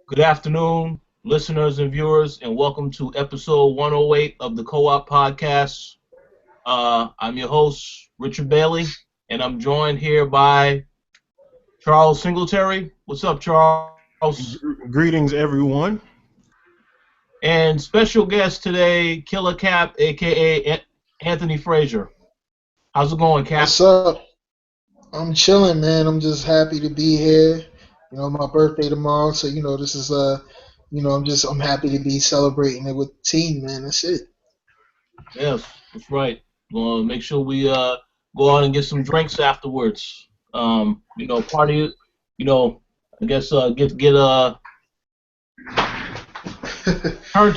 Good afternoon, listeners and viewers, and welcome to episode 108 of the Co-op Podcast. I'm your host, Richard Bailey, and I'm joined here by Charles Singletary. What's up, Charles? Greetings, everyone. And special guest today, Killer Cap, a.k.a. Anthony Frasier. How's it going, Cap? What's up? I'm chilling, man. I'm just happy to be here. My birthday tomorrow, so this is I'm happy to be celebrating it with the team, man. That's it. Yes, that's right. Well, make sure we go on and get some drinks afterwards. Party. I guess get turned up.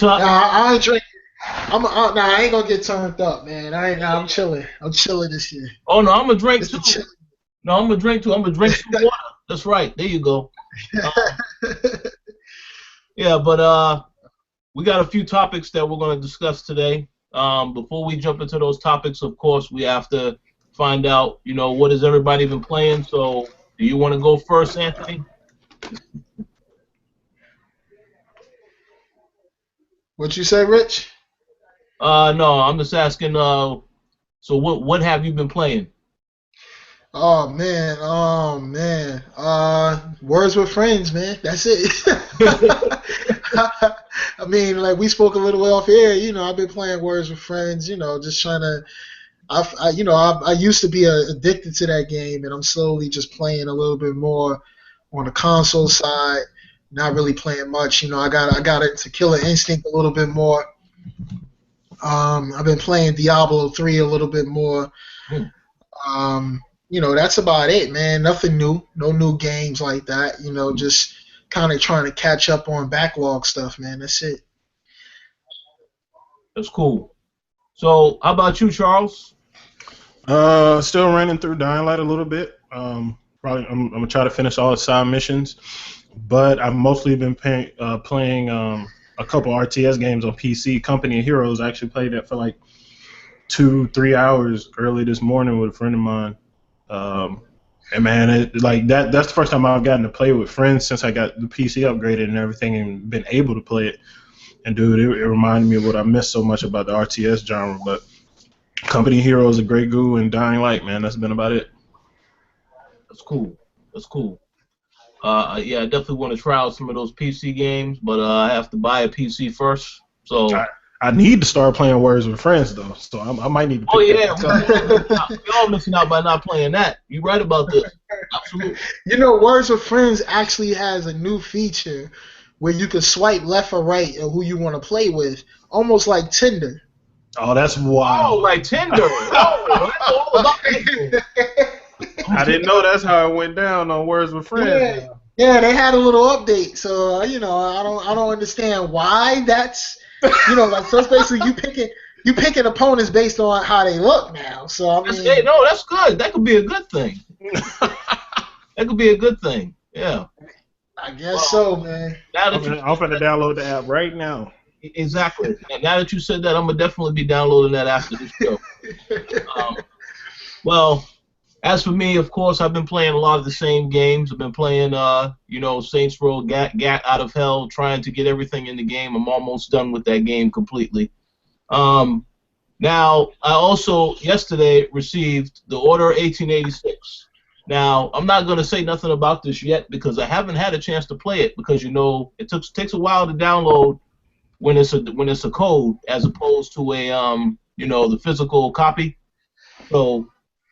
Nah, I ain't drinking. I ain't gonna get turned up, man. I'm chilling. I'm chilling this year. Oh no, I'm gonna drink It's too. the chill. No, I'm gonna drink too. I'm gonna drink some water. That's right. There you go. But we got a few topics that we're gonna discuss today. Before we jump into those topics, of course, we have to find out, what has everybody been playing. So, do you want to go first, Anthony? What you say, Rich? No, I'm just asking. So what have you been playing? Oh man. Words with friends, man. That's it. I mean, like we spoke a little way off air. I've been playing Words with Friends. Just trying to. I used to be addicted to that game, and I'm slowly just playing a little bit more on the console side. Not really playing much. I got into Killer Instinct a little bit more. I've been playing Diablo 3 a little bit more. That's about it, man. Nothing new. No new games like that. Just kind of trying to catch up on backlog stuff, man. That's it. That's cool. So, how about you, Charles? Still running through Dying Light a little bit. Probably I'm gonna try to finish all the side missions, but I've mostly been playing a couple RTS games on PC. Company of Heroes. I actually played that for like 2-3 hours early this morning with a friend of mine. And man, that's the first time I've gotten to play with friends since I got the PC upgraded and everything and been able to play it. And dude, it reminded me of what I missed so much about the RTS genre. But Company Hero is a great goo, and Dying Light, man, that's been about it. That's cool. I definitely want to try out some of those PC games, but I have to buy a PC first. So I need to start playing Words with Friends though, so I might need to. We're all missing out by not playing that. You're right about this. Absolutely. Words with Friends actually has a new feature where you can swipe left or right of who you want to play with, almost like Tinder. Oh, that's wild. Oh, like Tinder. I didn't know that's how it went down on Words with Friends. Yeah, they had a little update, so I don't understand why that's. So it's basically you picking opponents based on how they look now. So I mean, that's good. That could be a good thing. That could be a good thing. Yeah. I guess so, man. I'm going to download the app right now. Exactly. And now that you said that, I'm gonna definitely be downloading that after this show. As for me, of course, I've been playing a lot of the same games. I've been playing, Saints Row, Gat Out of Hell, trying to get everything in the game. I'm almost done with that game completely. Now, I also, yesterday, received the Order 1886. Now, I'm not going to say nothing about this yet because I haven't had a chance to play it because, it takes a while to download when it's a code as opposed to a, the physical copy. So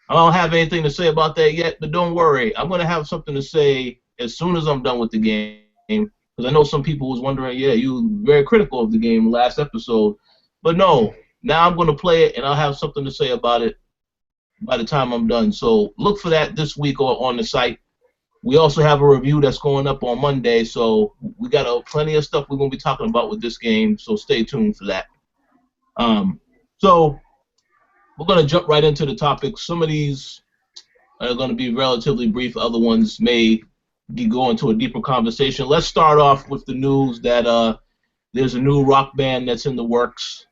I don't have anything to say about that yet, but don't worry. I'm going to have something to say as soon as I'm done with the game, because I know some people was wondering, you were very critical of the game last episode. But no, now I'm going to play it, and I'll have something to say about it by the time I'm done. So look for that this week on the site. We also have a review that's going up on Monday, so we got plenty of stuff we're going to be talking about with this game, so stay tuned for that. So we're going to jump right into the topics. Some of these are going to be relatively brief. Other ones may go into a deeper conversation. Let's start off with the news that there's a new rock band that's in the works.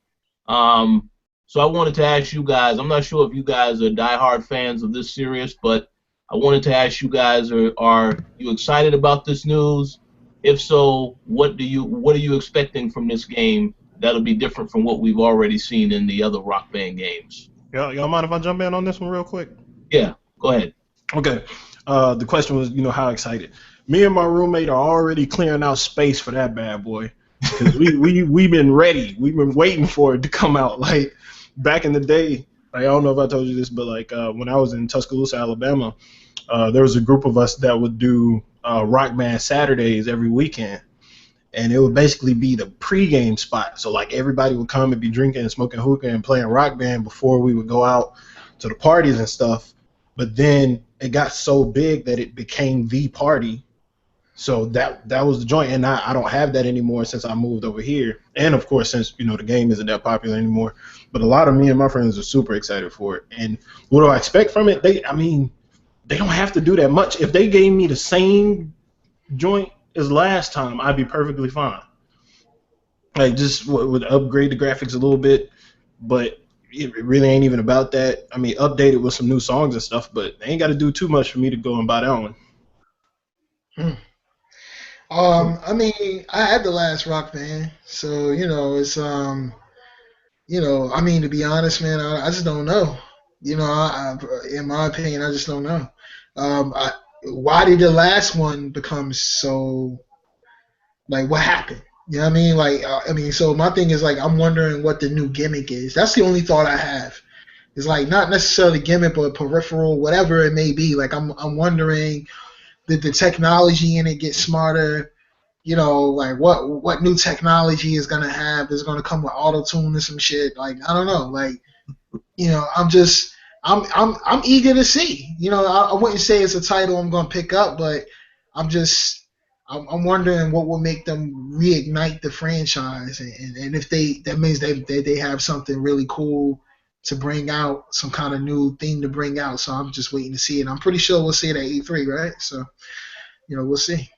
So I wanted to ask you guys, I'm not sure if you guys are diehard fans of this series, but I wanted to ask you guys, are you excited about this news? If so, what are you expecting from this game that'll be different from what we've already seen in the other Rock Band games? Y'all mind if I jump in on this one real quick? Yeah, go ahead. Okay. The question was, how excited. Me and my roommate are already clearing out space for that bad boy. Because we've been ready. We've been waiting for it to come out. Like, back in the day, like, I don't know if I told you this, but, like, when I was in Tuscaloosa, Alabama, there was a group of us that would do Rock Band Saturdays every weekend. And it would basically be the pregame spot. So, like, everybody would come and be drinking and smoking hookah and playing Rock Band before we would go out to the parties and stuff. But then it got so big that it became the party. So that was the joint, and I don't have that anymore since I moved over here, and of course since the game isn't that popular anymore. But a lot of me and my friends are super excited for it. And what do I expect from it? They don't have to do that much. If they gave me the same joint as last time, I'd be perfectly fine. Like, just would upgrade the graphics a little bit, but it really ain't even about that. I mean, update it with some new songs and stuff, but they ain't got to do too much for me to go and buy that one. I mean, I had the last Rock Band, so it's I mean, to be honest, man, I just don't know. In my opinion, I just don't know. Why did the last one become so? Like, what happened? You know what I mean? Like, so my thing is, like, I'm wondering what the new gimmick is. That's the only thought I have. It's like not necessarily gimmick, but peripheral, whatever it may be. Like, I'm wondering, did the technology in it get smarter? Like what new technology is gonna come with auto-tune or some shit. Like, I don't know. Like, I'm eager to see. I wouldn't say it's a title I'm gonna pick up, but I'm I'm wondering what will make them reignite the franchise, and if that means they have something really cool to bring out, some kind of new thing to bring out. So I'm just waiting to see it. I'm pretty sure we'll see it at E3, right? So we'll see.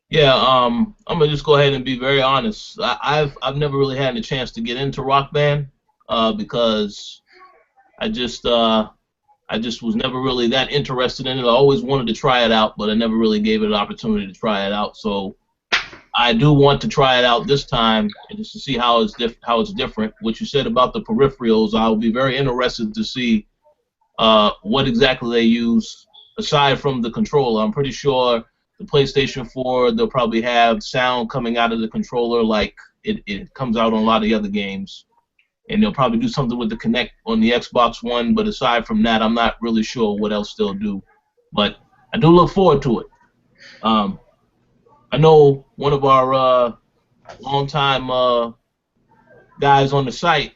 Yeah, I'm gonna just go ahead and be very honest. I've never really had a chance to get into Rock Band because I just was never really that interested in it. I always wanted to try it out, but I never really gave it an opportunity to try it out. So I do want to try it out this time, and just to see how it's different. What you said about the peripherals, I'll be very interested to see what exactly they use aside from the controller. I'm pretty sure the PlayStation 4, they'll probably have sound coming out of the controller like it comes out on a lot of the other games. And they'll probably do something with the Kinect on the Xbox One, but aside from that, I'm not really sure what else they'll do. But I do look forward to it. I know one of our longtime guys on the site,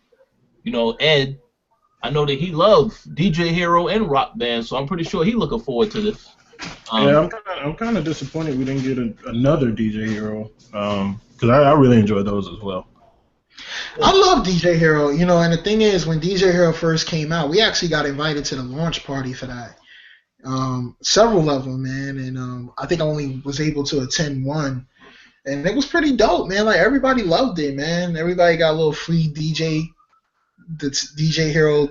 Ed, I know that he loves DJ Hero and Rock Band, so I'm pretty sure he's looking forward to this. Yeah, I'm kind of disappointed we didn't get another DJ Hero because I really enjoyed those as well. I love DJ Hero, and the thing is, when DJ Hero first came out, we actually got invited to the launch party for that. Several of them, man, and I think I only was able to attend one, and it was pretty dope, man. Like, everybody loved it, man. Everybody got a little free DJ Hero,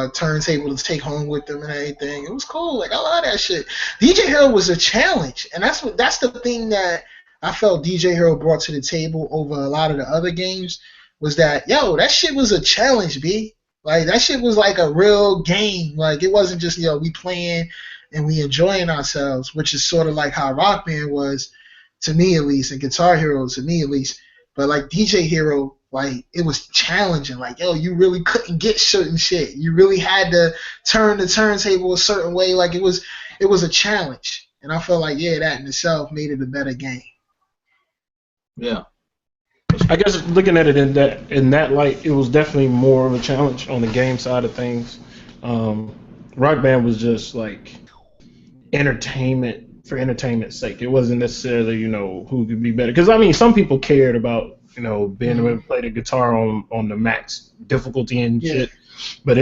turntable to take home with them and everything. It was cool. Like, I love that shit. DJ Hero was a challenge, and that's the thing that I felt DJ Hero brought to the table over a lot of the other games, was that, that shit was a challenge, B. Like, that shit was like a real game. Like, it wasn't just, we playing and we enjoying ourselves, which is sort of like how Rock Band was, to me at least, and Guitar Hero to me at least. But, like, DJ Hero, like, it was challenging. Like, you really couldn't get certain shit. You really had to turn the turntable a certain way. Like, it was a challenge. And I felt like, that in itself made it a better game. Yeah. I guess looking at it in that light, it was definitely more of a challenge on the game side of things. Rock Band was just like entertainment for entertainment's sake. It wasn't necessarily who could be better. Because I mean, some people cared about being able to play the guitar on the max difficulty and shit. But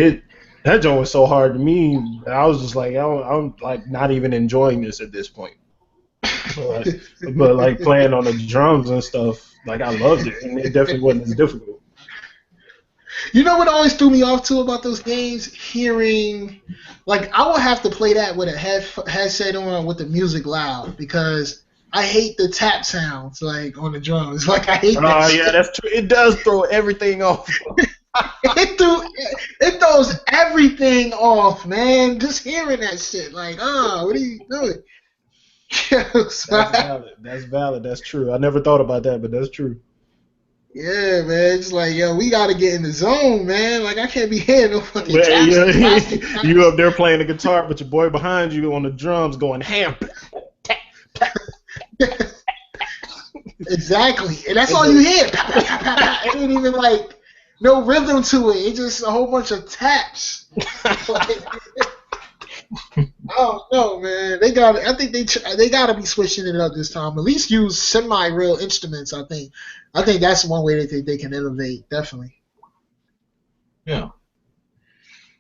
that joint was so hard to me that I was just like, I'm like not even enjoying this at this point. But like playing on the drums and stuff, like, I loved it, and it definitely wasn't as difficult. You know what always threw me off too about those games? Hearing, like, I would have to play that with a headset on with the music loud, because I hate the tap sounds like on the drums. Like I hate that. Yeah, that's true. It does throw everything off. It throws everything off, man. Just hearing that shit, like, what are you doing? That's valid. That's valid. That's true. I never thought about that, but that's true. Yeah, man. It's like, yo, we gotta get in the zone, man. Like, I can't be hearing no fucking taps. Yeah. You up there playing the guitar, but your boy behind you on the drums going ham. Exactly, and that's all you hear. It ain't even like no rhythm to it. It's just a whole bunch of taps. Oh no, man! They got. I think they got to be switching it up this time. At least use semi-real instruments. I think that's one way that they can innovate. Definitely. Yeah.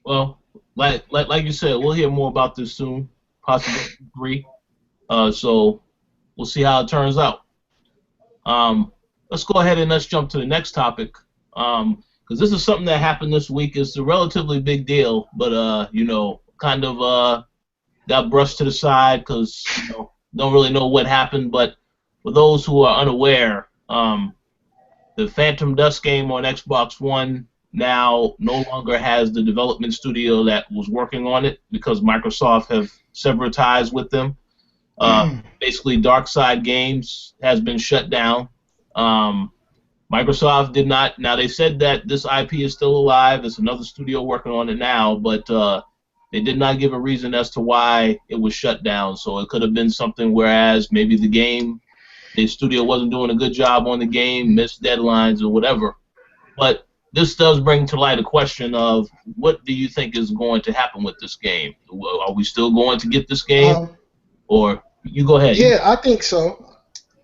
Well, like you said, we'll hear more about this soon, possibly 3. So we'll see how it turns out. Let's go ahead and let's jump to the next topic. Because this is something that happened this week. It's a relatively big deal, but kind of got brushed to the side because don't really know what happened. But for those who are unaware, the Phantom Dust game on Xbox One now no longer has the development studio that was working on it because Microsoft have severed ties with them. Basically, Darkside Games has been shut down. Microsoft did not. Now they said that this IP is still alive. There's another studio working on it now, but they did not give a reason as to why it was shut down. So it could have been something whereas maybe the studio wasn't doing a good job on the game, missed deadlines or whatever. But this does bring to light a question of what do you think is going to happen with this game? Are we still going to get this game? Or you go ahead. Yeah, I think so.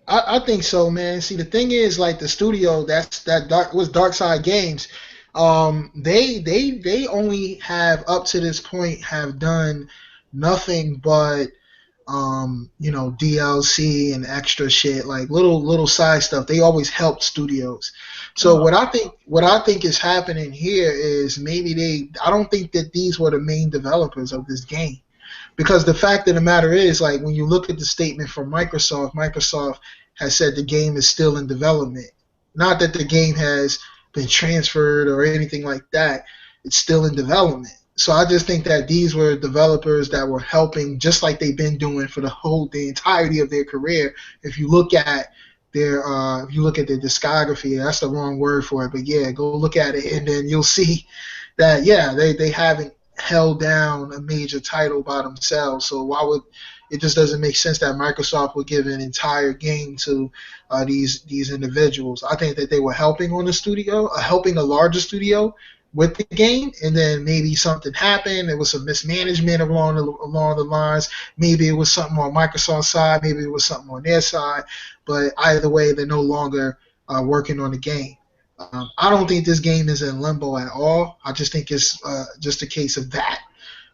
I think so, man. See, the thing is, like the studio was Darkside Games. They only have up to this point have done nothing but DLC and extra shit, like little side stuff. They always helped studios. So what I think is happening here is maybe I don't think that these were the main developers of this game. Because the fact of the matter is, like, when you look at the statement from Microsoft has said the game is still in development. Not that the game has been transferred or anything like that. It's still in development. So I just think that these were developers that were helping, just like they've been doing for the entirety of their career. If you look at their discography, that's the wrong word for it, but yeah, go look at it, and then you'll see that they haven't held down a major title by themselves. So it just doesn't make sense that Microsoft would give an entire game to these individuals. I think that they were helping on the studio, helping a larger studio with the game, and then maybe something happened. There was some mismanagement along the lines. Maybe it was something on Microsoft's side. Maybe it was something on their side. But either way, they're no longer working on the game. I don't think this game is in limbo at all. I just think it's just a case of that.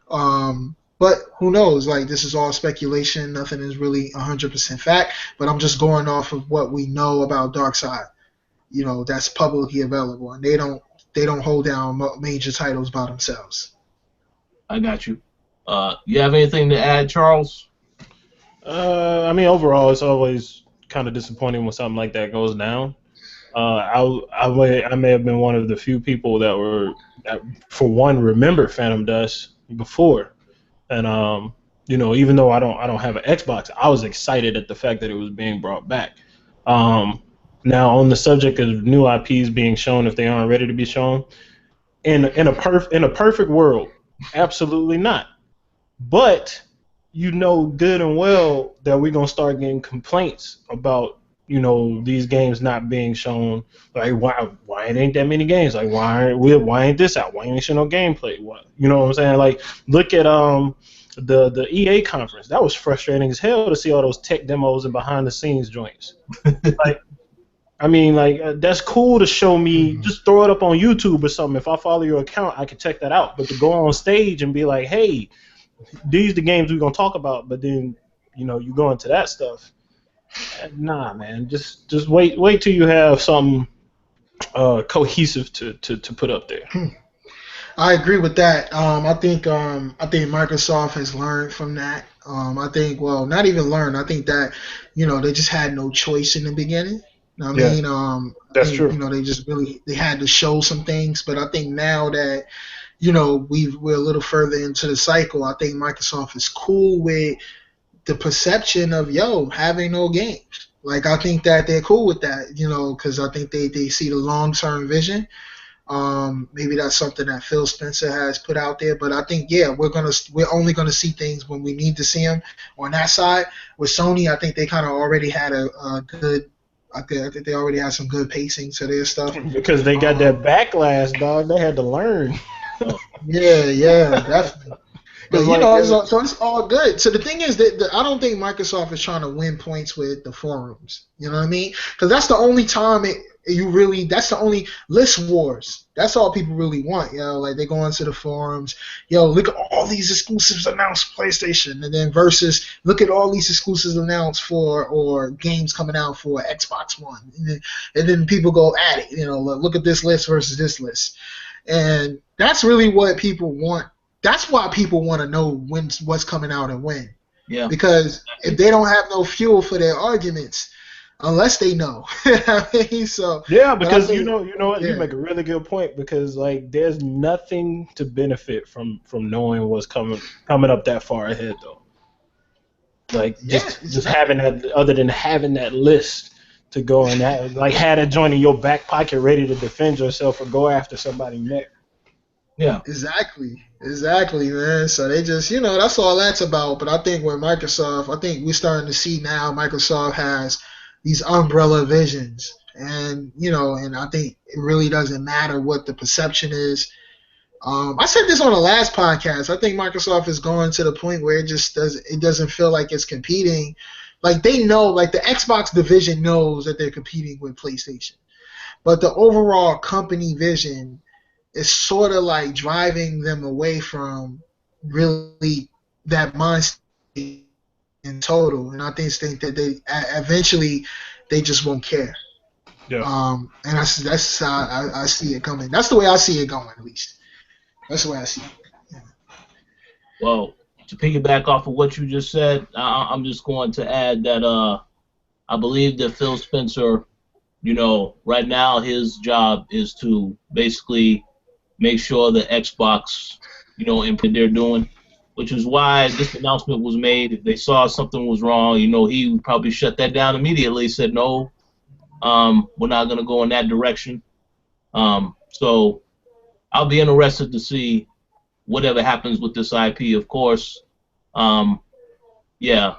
But who knows? Like, this is all speculation. Nothing is really 100% fact. But I'm just going off of what we know about Darkside. That's publicly available, and they don't hold down major titles by themselves. I got you. You have anything to add, Charles? I mean, overall, it's always kind of disappointing when something like that goes down. I may have been one of the few people that for one, remember Phantom Dust before, and even though I don't have an Xbox, I was excited at the fact that it was being brought back. Now, on the subject of new IPs being shown if they aren't ready to be shown, in a perfect world, absolutely not. But good and well that we're gonna start getting complaints about these games not being shown. Like, why it ain't that many games? Like, why ain't this out? Why ain't show no gameplay? What I'm saying? Like, look at the EA conference. That was frustrating as hell to see all those tech demos and behind the scenes joints. Like, I mean, like, that's cool to show me. Just throw it up on YouTube or something. If I follow your account, I can check that out. But to go on stage and be like, hey, these are the games we're gonna talk about, but then you go into that stuff. Nah, man. Just wait till you have something cohesive to put up there. I agree with that. I think Microsoft has learned from that. I think, well, not even learned. I think that, they just had no choice in the beginning. I Yeah, mean, I that's think, true. they just really they had to show some things. But I think now that, we're a little further into the cycle, I think Microsoft is cool with the perception of having no games. Like, I think that they're cool with that, because I think they see the long term vision. Maybe that's something that Phil Spencer has put out there, but I think we're only gonna see things when we need to see them. On that side, with Sony, I think they kind of already had a good. I think they already had some good pacing to their stuff. Because they got that backlash, dog. They had to learn. Yeah, definitely. But Because like, so it's all good. So the thing is that I don't think Microsoft is trying to win points with the forums. You know what I mean? Because that's the only time that's the only list wars. That's all people really want. Like they go into the forums. Look at all these exclusives announced PlayStation, and then versus look at all these exclusives announced for or games coming out for Xbox One, and then people go at it. Look at this list versus this list, and that's really what people want. That's why people want to know what's coming out and when. Yeah. Because if they don't have no fuel for their arguments, unless they know. So yeah, because think, you know what, you make a really good point, because like there's nothing to benefit from knowing what's coming up that far ahead though. Like just having that, other than having that list to go and have, like had a joint in your back pocket ready to defend yourself or go after somebody next. Yeah. Exactly, man. So they just, that's all that's about. But I think with Microsoft, I think we're starting to see now Microsoft has these umbrella visions. And, and I think it really doesn't matter what the perception is. I said this on the last podcast. I think Microsoft is going to the point where it doesn't feel like it's competing. Like they know, like the Xbox division knows that they're competing with PlayStation. But the overall company vision is sort of like driving them away from really that mindset in total. And I think that they eventually they just won't care. Yeah. And that's how I see it coming. That's the way I see it going, at least. That's the way I see it. Yeah. Well, to piggyback off of what you just said, I'm just going to add that I believe that Phil Spencer, right now his job is to basically make sure the Xbox, and they're doing, which is why this announcement was made. If they saw something was wrong, he would probably shut that down immediately. Said no, we're not gonna go in that direction. So I'll be interested to see whatever happens with this IP. Of course, yeah,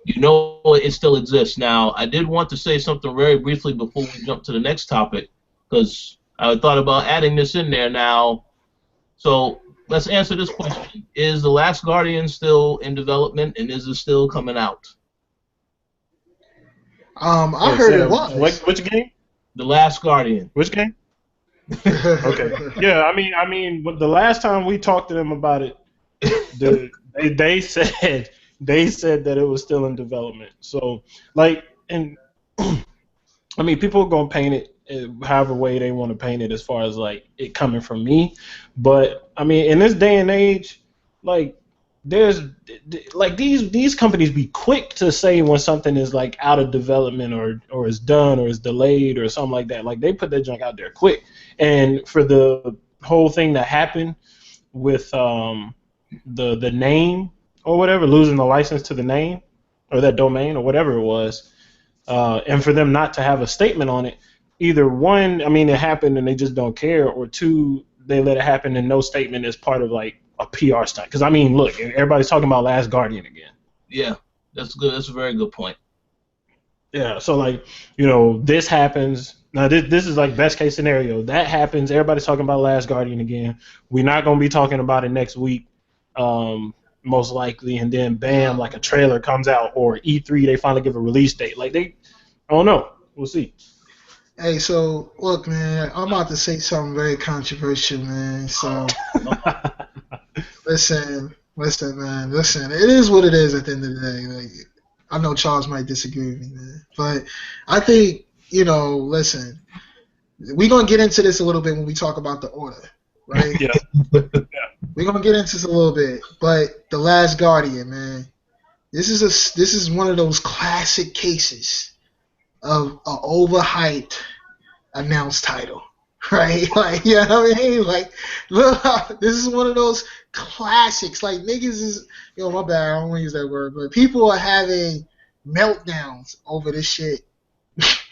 it still exists. Now, I did want to say something very briefly before we jump to the next topic, because I thought about adding this in there now. So let's answer this question. Is The Last Guardian still in development, and is it still coming out? I heard it was. Which game? The Last Guardian. Which game? Okay. Yeah, I mean, the last time we talked to them about it, they said that it was still in development. So, like, and I mean, people are gonna paint it however way they want to paint it, as far as like it coming from me. But I mean, in this day and age, like there's like these companies be quick to say when something is like out of development or is done or is delayed or something like that. Like they put that junk out there quick. And for the whole thing that happened with the name or whatever, losing the license to the name or that domain or whatever it was, and for them not to have a statement on it, either one, I mean, it happened and they just don't care, or two, they let it happen and no statement is part of like a PR stunt. Because I mean, look, everybody's talking about Last Guardian again. Yeah, that's good. That's a very good point. Yeah, so like, this happens. Now this is like best case scenario. That happens. Everybody's talking about Last Guardian again. We're not gonna be talking about it next week, most likely. And then bam, like a trailer comes out, or E3 they finally give a release date. Like I don't know. We'll see. Hey, so look, man, I'm about to say something very controversial, man. So listen, man. Listen, it is what it is at the end of the day. Like, I know Charles might disagree with me, man, but I think, listen, we're gonna get into this a little bit when we talk about the order, right? Yeah. We're gonna get into this a little bit, but The Last Guardian, man, this is one of those classic cases of an overhyped announced title, right? Like, you know what I mean? Like, look, this is one of those classics. Like, niggas is, my bad, I don't want to use that word, but people are having meltdowns over this shit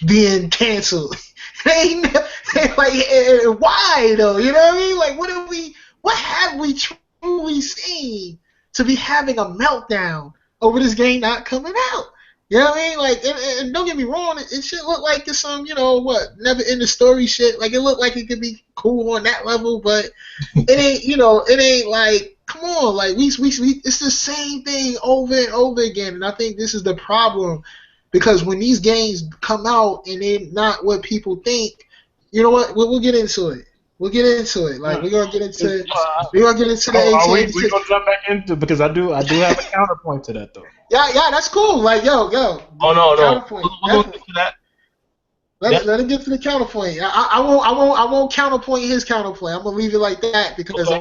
being canceled. They like, why though? You know what I mean? Like, what have we truly seen to be having a meltdown over this game not coming out? You know what I mean? Like, and don't get me wrong, it should look like it's some, never ending story shit. Like, it looked like it could be cool on that level, but it ain't, it ain't like, come on, like we it's the same thing over and over again. And I think this is the problem, because when these games come out and they're not what people think, you know what? We'll get into it. We'll get into it. Like, we're gonna get into the AT&T. We're gonna jump back into, because I do have a counterpoint to that though. Yeah, that's cool. Like, yo. Oh no. Counterpoint. We'll get to that. Let him get to the counterpoint. I won't counterpoint his counterpoint. I'm gonna leave it like that because I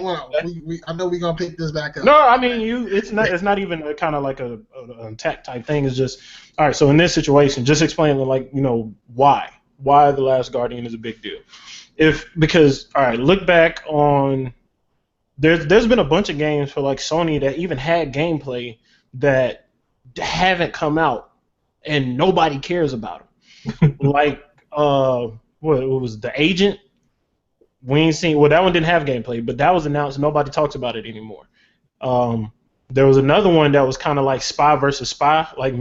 know we're gonna pick this back up. No, I mean it's not even a kind of like a attack type thing. It's just, all right. So in this situation, just explain why The Last Guardian is a big deal. Because all right, look back on there's been a bunch of games for like Sony that even had gameplay that haven't come out and nobody cares about them. Like what was The Agent? We ain't seen. Well, that one didn't have gameplay, but that was announced. Nobody talks about it anymore. There was another one that was kind of like spy versus spy, they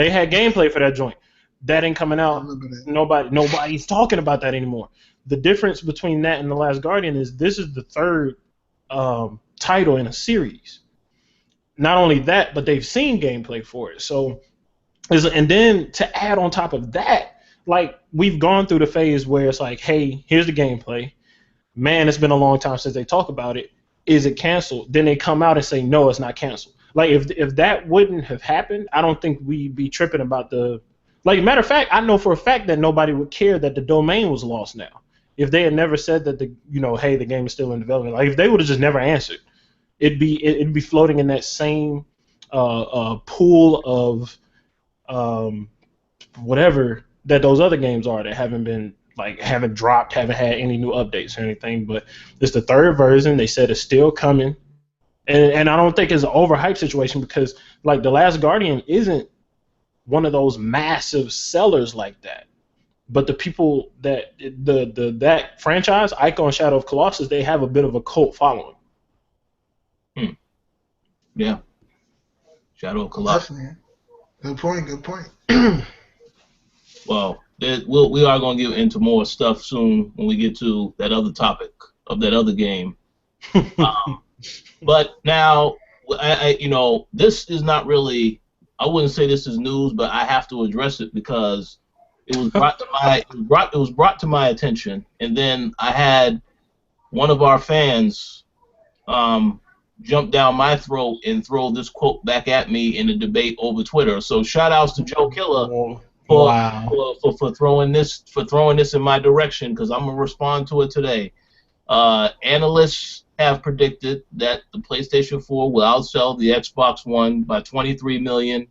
had gameplay for that joint. That ain't coming out. Nobody's talking about that anymore. The difference between that and The Last Guardian is this is the third title in a series. Not only that, but they've seen gameplay for it. So, and then to add on top of that, like, we've gone through the phase where it's like, hey, here's the gameplay. Man, it's been a long time since they talk about it. Is it canceled? Then they come out and say, no, it's not canceled. Like, if that wouldn't have happened, I don't think we'd be tripping about the... Like, matter of fact, I know for a fact that nobody would care that the domain was lost now. If they had never said that hey, the game is still in development. Like, if they would have just never answered, it'd be floating in that same pool of whatever that those other games are that haven't dropped, haven't had any new updates or anything. But it's the third version. They said it's still coming, and I don't think it's an overhyped situation because like The Last Guardian isn't one of those massive sellers like that. But the people that that franchise, Icon Shadow of Colossus, they have a bit of a cult following. Yeah. Shadow of Colossus. Definitely. Good point. Well, we are going to get into more stuff soon when we get to that other topic of that other game. But now, this is not really, I wouldn't say this is news, but I have to address it because it was brought to my attention, and then I had one of our fans jump down my throat and throw this quote back at me in a debate over Twitter. So shout outs to Joe Killer for throwing this in my direction, because I'm gonna respond to it today. Analysts have predicted that the PlayStation 4 will outsell the Xbox One by 23 million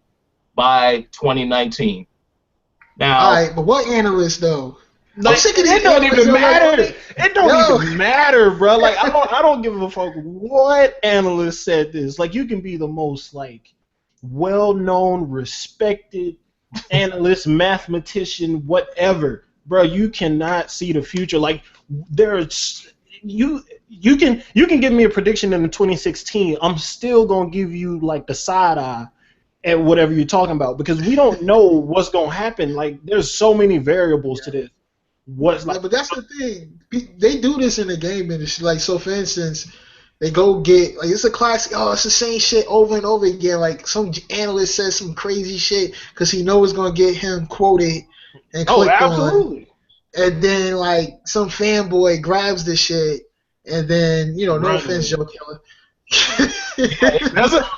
by 2019. Now, all right, but what analyst though? Like, it don't even matter. It don't even matter, bro. Like, I don't give a fuck what analyst said this. Like, you can be the most like well-known, respected analyst, mathematician, whatever, bro. You cannot see the future. Like, you can give me a prediction in 2016. I'm still gonna give you like the side eye at whatever you're talking about, because we don't know what's gonna happen. Like, there's so many variables to this. But that's the thing. They do this in the game industry. Like, so for instance, they go get, like, it's a classic, it's the same shit over and over again. Like, some analyst says some crazy shit because he knows it's going to get him quoted and clicked on. And then, like, some fanboy grabs this shit, and then, no offense, Joe Killer. But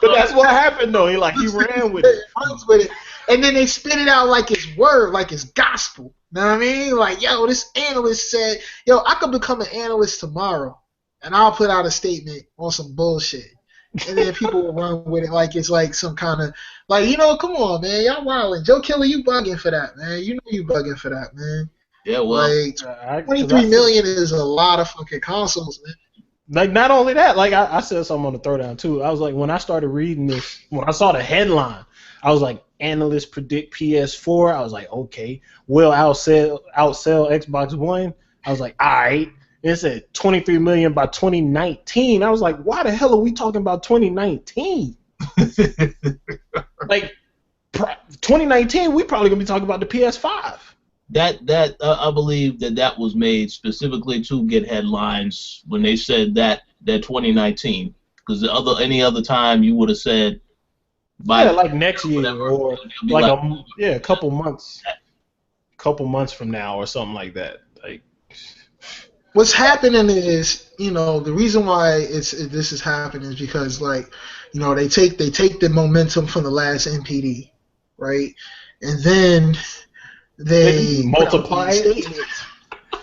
that's what happened, though. He ran with it. And then they spit it out like it's word, like it's gospel. Know what I mean? Like, yo, this analyst said, yo, I could become an analyst tomorrow, and I'll put out a statement on some bullshit. And then people will run with it like it's like some kind of, like, come on, man. Y'all wildin'. Joe Killer, you bugging for that, man. You know you bugging for that, man. Yeah, well. Like, 23 million is a lot of fucking consoles, man. Like, not only that, like, I said something on the throwdown, too. I was like, when I started reading this, when I saw the headline, I was like, analysts predict PS4. I was like, okay. Will outsell Xbox One? I was like, all right. It said 23 million by 2019. I was like, why the hell are we talking about 2019? Like, 2019, we probably going to be talking about the PS5. That I believe that was made specifically to get headlines when they said that 2019, because any other time you would have said like next year or like a couple months from now or something like that. Like, what's happening is, the reason why this is happening is because, like, they take the momentum from the last NPD, right, and then they multiply it.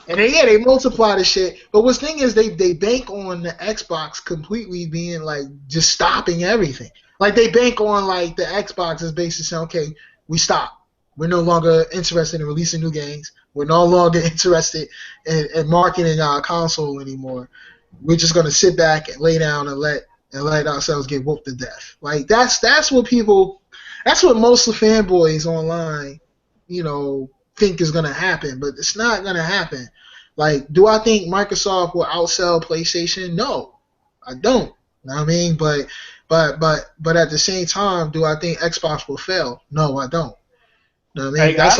And they multiply the shit. But what's thing is they bank on the Xbox completely being like just stopping everything. Like they bank on like the Xbox is basically saying, okay, we stop. We're no longer interested in releasing new games. We're no longer interested in marketing our console anymore. We're just gonna sit back and lay down and let ourselves get whooped to death. Like that's what most of the fanboys online think is going to happen, but it's not going to happen. Like, do I think Microsoft will outsell PlayStation? No, I don't. You know what I mean? But at the same time, do I think Xbox will fail? No, I don't. You know what I mean? That's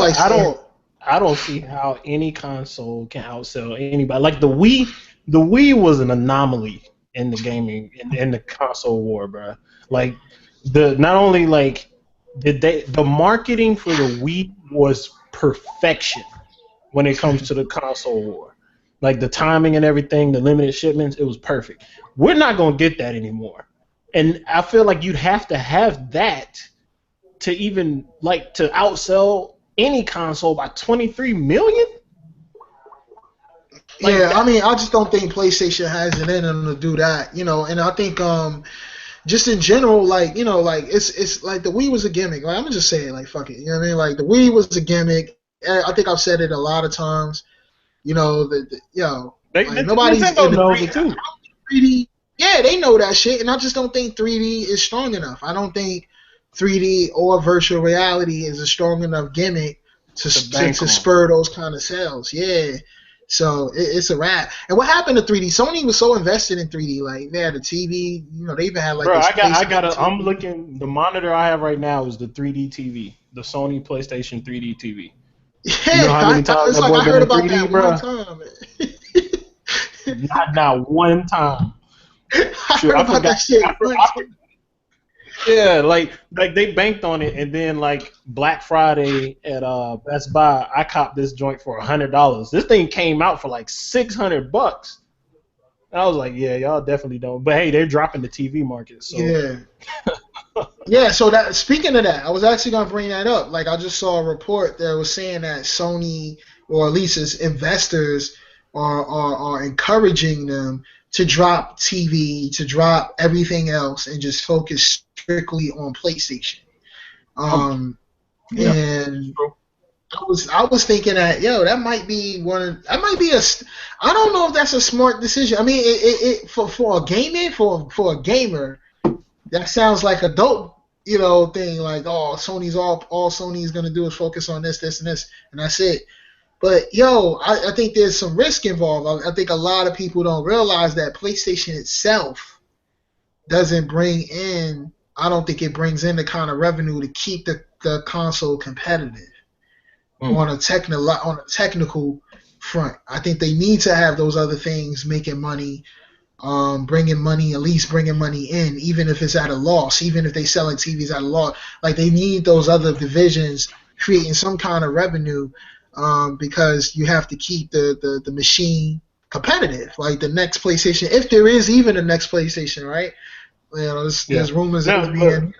I don't see how any console can outsell anybody. Like the Wii was an anomaly in the gaming in the console war, bro. Like not only like the marketing for the Wii was perfection when it comes to the console war. Like the timing and everything, the limited shipments, it was perfect. We're not going to get that anymore. And I feel like you'd have to have that to even like to outsell any console by 23 million? Like I mean, I just don't think PlayStation has it in them to do that, and I think just in general, like, like it's like the Wii was a gimmick. Like I'm gonna just say it, like fuck it. You know what I mean? Like the Wii was a gimmick. I think I've said it a lot of times. Nobody's Nintendo knows it too. 3D. Yeah, they know that shit, and I just don't think 3D is strong enough. I don't think 3D or virtual reality is a strong enough gimmick to spur those kind of sales. Yeah. So it's a wrap. And what happened to 3D? Sony was so invested in 3D. Like they had a TV. They even had like. Bro, I'm looking. The monitor I have right now is the 3D TV, the Sony PlayStation 3D TV. Yeah, how many times I heard about 3D, that bro? One time. Not one time. I heard about that shit. Yeah, like they banked on it, and then like Black Friday at Best Buy, I copped this joint for $100. This thing came out for like $600. And I was like, yeah, y'all definitely don't. But hey, they're dropping the TV market. So. Yeah. Yeah. So that speaking of that, I was actually gonna bring that up. Like I just saw a report that was saying that Sony, or at least its investors, are encouraging them to drop TV, to drop everything else, and just focus strictly on PlayStation. And I was thinking that that might be I don't know if that's a smart decision. I mean, it for a gamer, that sounds like a dope thing. Like, oh, Sony's all Sony's gonna do is focus on this, and this, and that's it. But I think there's some risk involved. I think a lot of people don't realize that PlayStation itself doesn't bring in. I don't think it brings in the kind of revenue to keep the console competitive on a technical front. I think they need to have those other things making money, bringing money in, even if it's at a loss, even if they selling TVs at a loss. Like they need those other divisions creating some kind of revenue. Because you have to keep the machine competitive, like the next PlayStation, if there is even a next PlayStation, right? There's rumors of it being,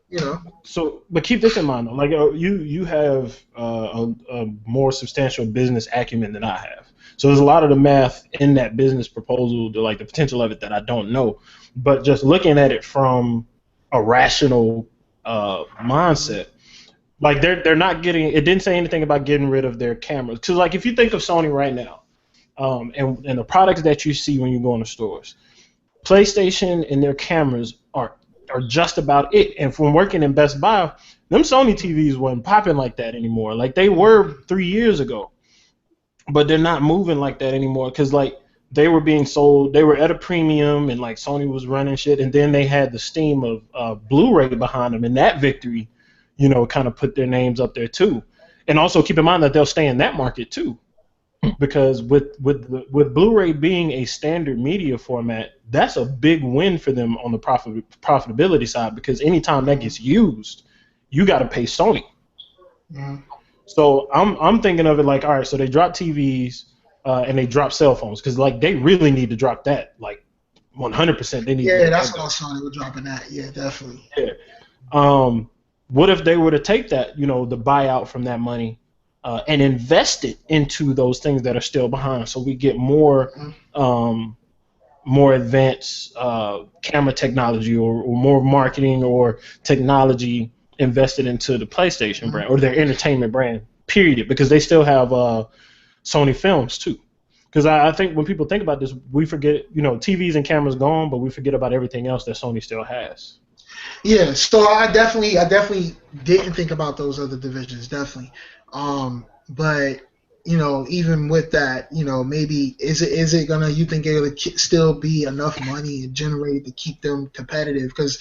you know. So, but keep this in mind, though. Like, you have a more substantial business acumen than I have. So there's a lot of the math in that business proposal, like the potential of it, that I don't know. But just looking at it from a rational mindset, like they're not getting. It didn't say anything about getting rid of their cameras. Because like if you think of Sony right now, and the products that you see when you go in the stores, PlayStation and their cameras are just about it. And from working in Best Buy, them Sony TVs weren't popping like that anymore. Like they were 3 years ago, but they're not moving like that anymore because like they were being sold, they were at a premium, and like Sony was running shit, and then they had the steam of Blu-ray behind them, and that victory, kind of put their names up there too. And also keep in mind that they'll stay in that market too, because with Blu-ray being a standard media format, that's a big win for them on the profitability side, because anytime that gets used, you got to pay Sony. Mm-hmm. So I'm thinking of it like, all right, so they drop TVs and they drop cell phones, because like they really need to drop that, like 100%. They need. Yeah, that's what I saw. They were dropping that. Yeah, definitely. Yeah. What if they were to take that, the buyout from that money, and invest it into those things that are still behind, so we get more advanced camera technology, or more marketing or technology invested into the PlayStation brand or their entertainment brand, period, because they still have Sony films too. Because I think when people think about this, we forget, TVs and cameras gone, but we forget about everything else that Sony still has. Yeah, so I definitely didn't think about those other divisions, definitely. But even with that, maybe is it gonna, you think it'll still be enough money and generate to keep them competitive? Because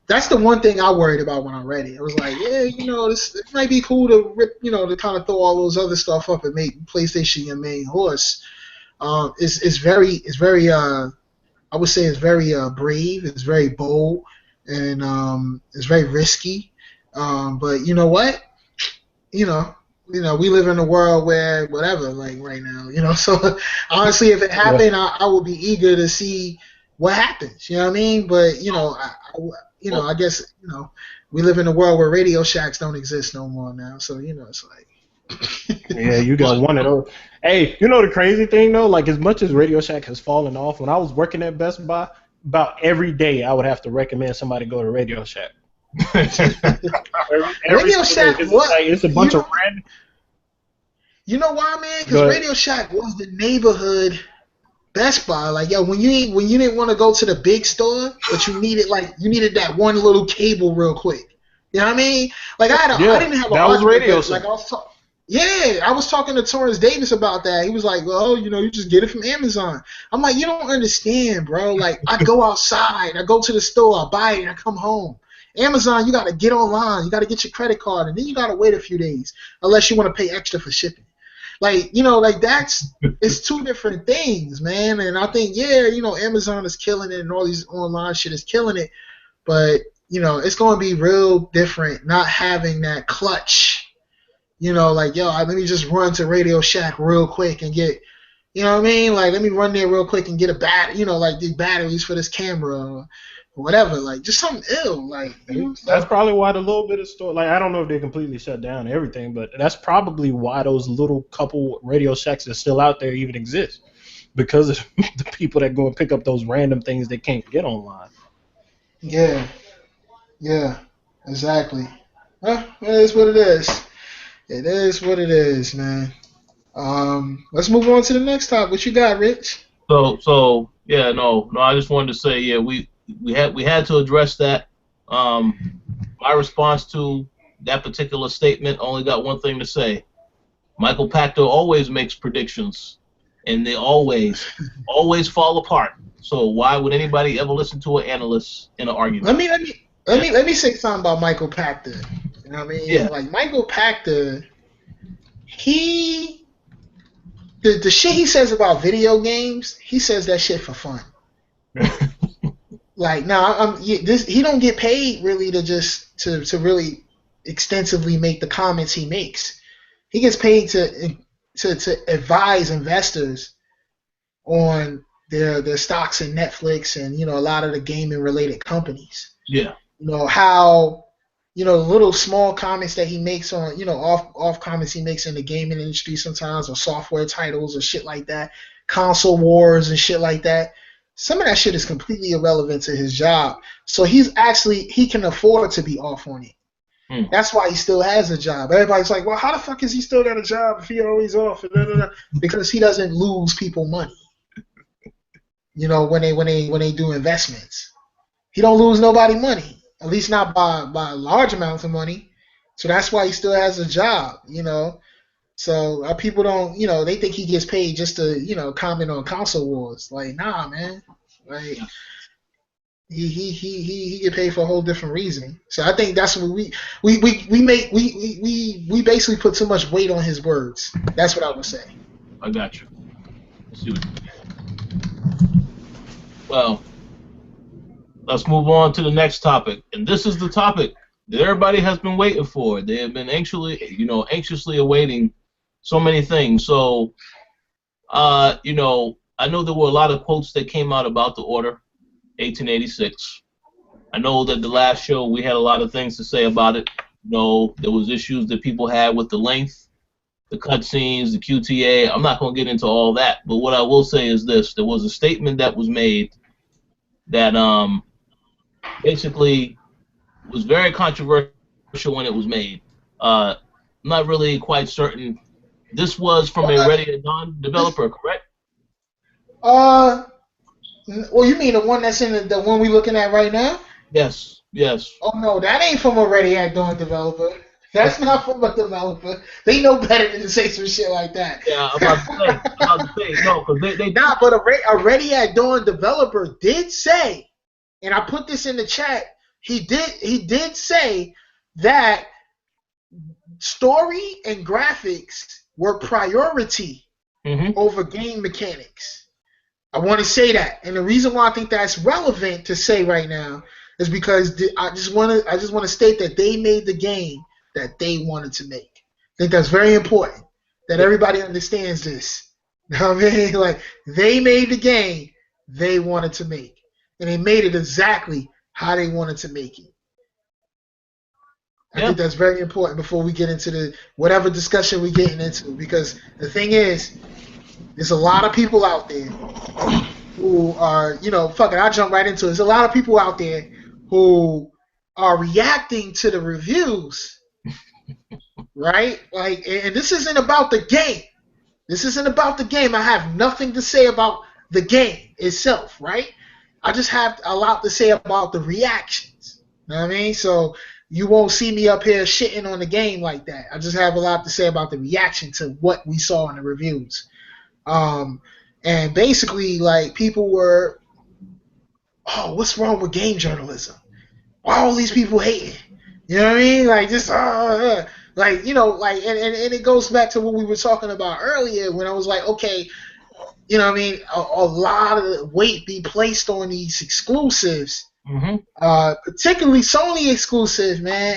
that's the one thing I worried about when I read it. I was like, yeah, it might be cool to rip, to kind of throw all those other stuff up and make PlayStation your main horse. It's very I would say it's very brave. It's very bold, and it's very risky. But you know what? We live in a world where whatever, like right now, So honestly, if it happened, I would be eager to see what happens. You know what I mean? But I guess we live in a world where Radio Shacks don't exist no more now. So it's like. Yeah, you got one of those. Hey, the crazy thing though, like as much as Radio Shack has fallen off, when I was working at Best Buy, about every day I would have to recommend somebody go to Radio Shack. Radio Shack, what? Like, it's a bunch of random. You know why, man? Because Radio Shack was the neighborhood Best Buy. Like, yo, when you didn't want to go to the big store, but you needed that one little cable real quick. You know what I mean? Like I didn't have a that was Radio Shack. Like I was talking to Torrance Davis about that. He was like, well, you just get it from Amazon. I'm like, you don't understand, bro. Like, I go outside, I go to the store, I buy it, and I come home. Amazon, you got to get online, you got to get your credit card, and then you got to wait a few days, unless you want to pay extra for shipping. Like, it's two different things, man. And I think, Amazon is killing it, and all these online shit is killing it. But, it's going to be real different not having that clutch. Like, yo, let me just run to Radio Shack real quick and get, what I mean? Like, let me run there real quick and get a like these batteries for this camera or whatever. Like, just something ill. Like, that's probably why the little bit of store, like, I don't know if they completely shut down everything, but that's probably why those little couple Radio Shacks that are still out there even exist, because of the people that go and pick up those random things they can't get online. Yeah, exactly. Well, it is what it is. It is what it is, man. Let's move on to the next topic. What you got, Rich? So yeah, no. I just wanted to say, yeah, we had to address that. My response to that particular statement only got one thing to say. Michael Pachter always makes predictions, and they always fall apart. So why would anybody ever listen to an analyst in an argument? Let me say something about Michael Pachter. You know what I mean? Yeah. Like, Michael Pachter, the shit he says about video games, he says that shit for fun. Like, he don't get paid really to really extensively make the comments he makes. He gets paid to advise investors on their stocks in Netflix and a lot of the gaming related companies. Yeah. how little small comments that he makes on off comments he makes in the gaming industry sometimes, or software titles or shit like that, console wars and shit like that. Some of that shit is completely irrelevant to his job. So he can afford to be off on it. That's why he still has a job. Everybody's like, well, how the fuck is he still got a job if he always off? Because he doesn't lose people money. When they do investments, he don't lose nobody money. At least not by large amounts of money. So that's why he still has a job. So people don't, they think he gets paid just to, comment on console wars. Like, nah, man. Like, he get paid for a whole different reason. So I think that's what we basically put too much weight on his words. That's what I would say. I got you. Let's see what. Well, let's move on to the next topic, and this is the topic that everybody has been waiting for. They have been anxiously awaiting so many things. So, I know there were a lot of quotes that came out about the Order 1886. I know that the last show we had a lot of things to say about it. There was issues that people had with the length, the cutscenes, the QTA. I'm not going to get into all that, but what I will say is this: there was a statement that was made that basically was very controversial when it was made. I'm not really quite certain. This was from a Ready or Done developer, correct? Well, you mean the one that's in the one we're looking at right now? Yes. Oh no, that ain't from a Ready or Done developer. That's not from a developer. They know better than to say some shit like that. Yeah, I'm about to say no, because they nah, but a Ready or Done developer did say, and I put this in the chat. He did say that story and graphics were priority over game mechanics. I want to say that, and the reason why I think that's relevant to say right now is because I just want to state that they made the game that they wanted to make. I think that's very important that everybody understands this. You know what I mean? Like, they made the game they wanted to make, and they made it exactly how they wanted to make it. I think that's very important before we get into the whatever discussion we're getting into, because the thing is, there's a lot of people out there who are, fuck it, I'll jump right into it. There's a lot of people out there who are reacting to the reviews, right? Like, and this isn't about the game. This isn't about the game. I have nothing to say about the game itself, right? I just have a lot to say about the reactions. You know what I mean? So you won't see me up here shitting on the game like that. I just have a lot to say about the reaction to what we saw in the reviews. And basically, like, people were, oh, what's wrong with game journalism? Why are all these people hating? You know what I mean? Like, just, like, and it goes back to what we were talking about earlier when I was like, okay, you know what I mean? A lot of weight be placed on these exclusives, particularly Sony exclusives, man.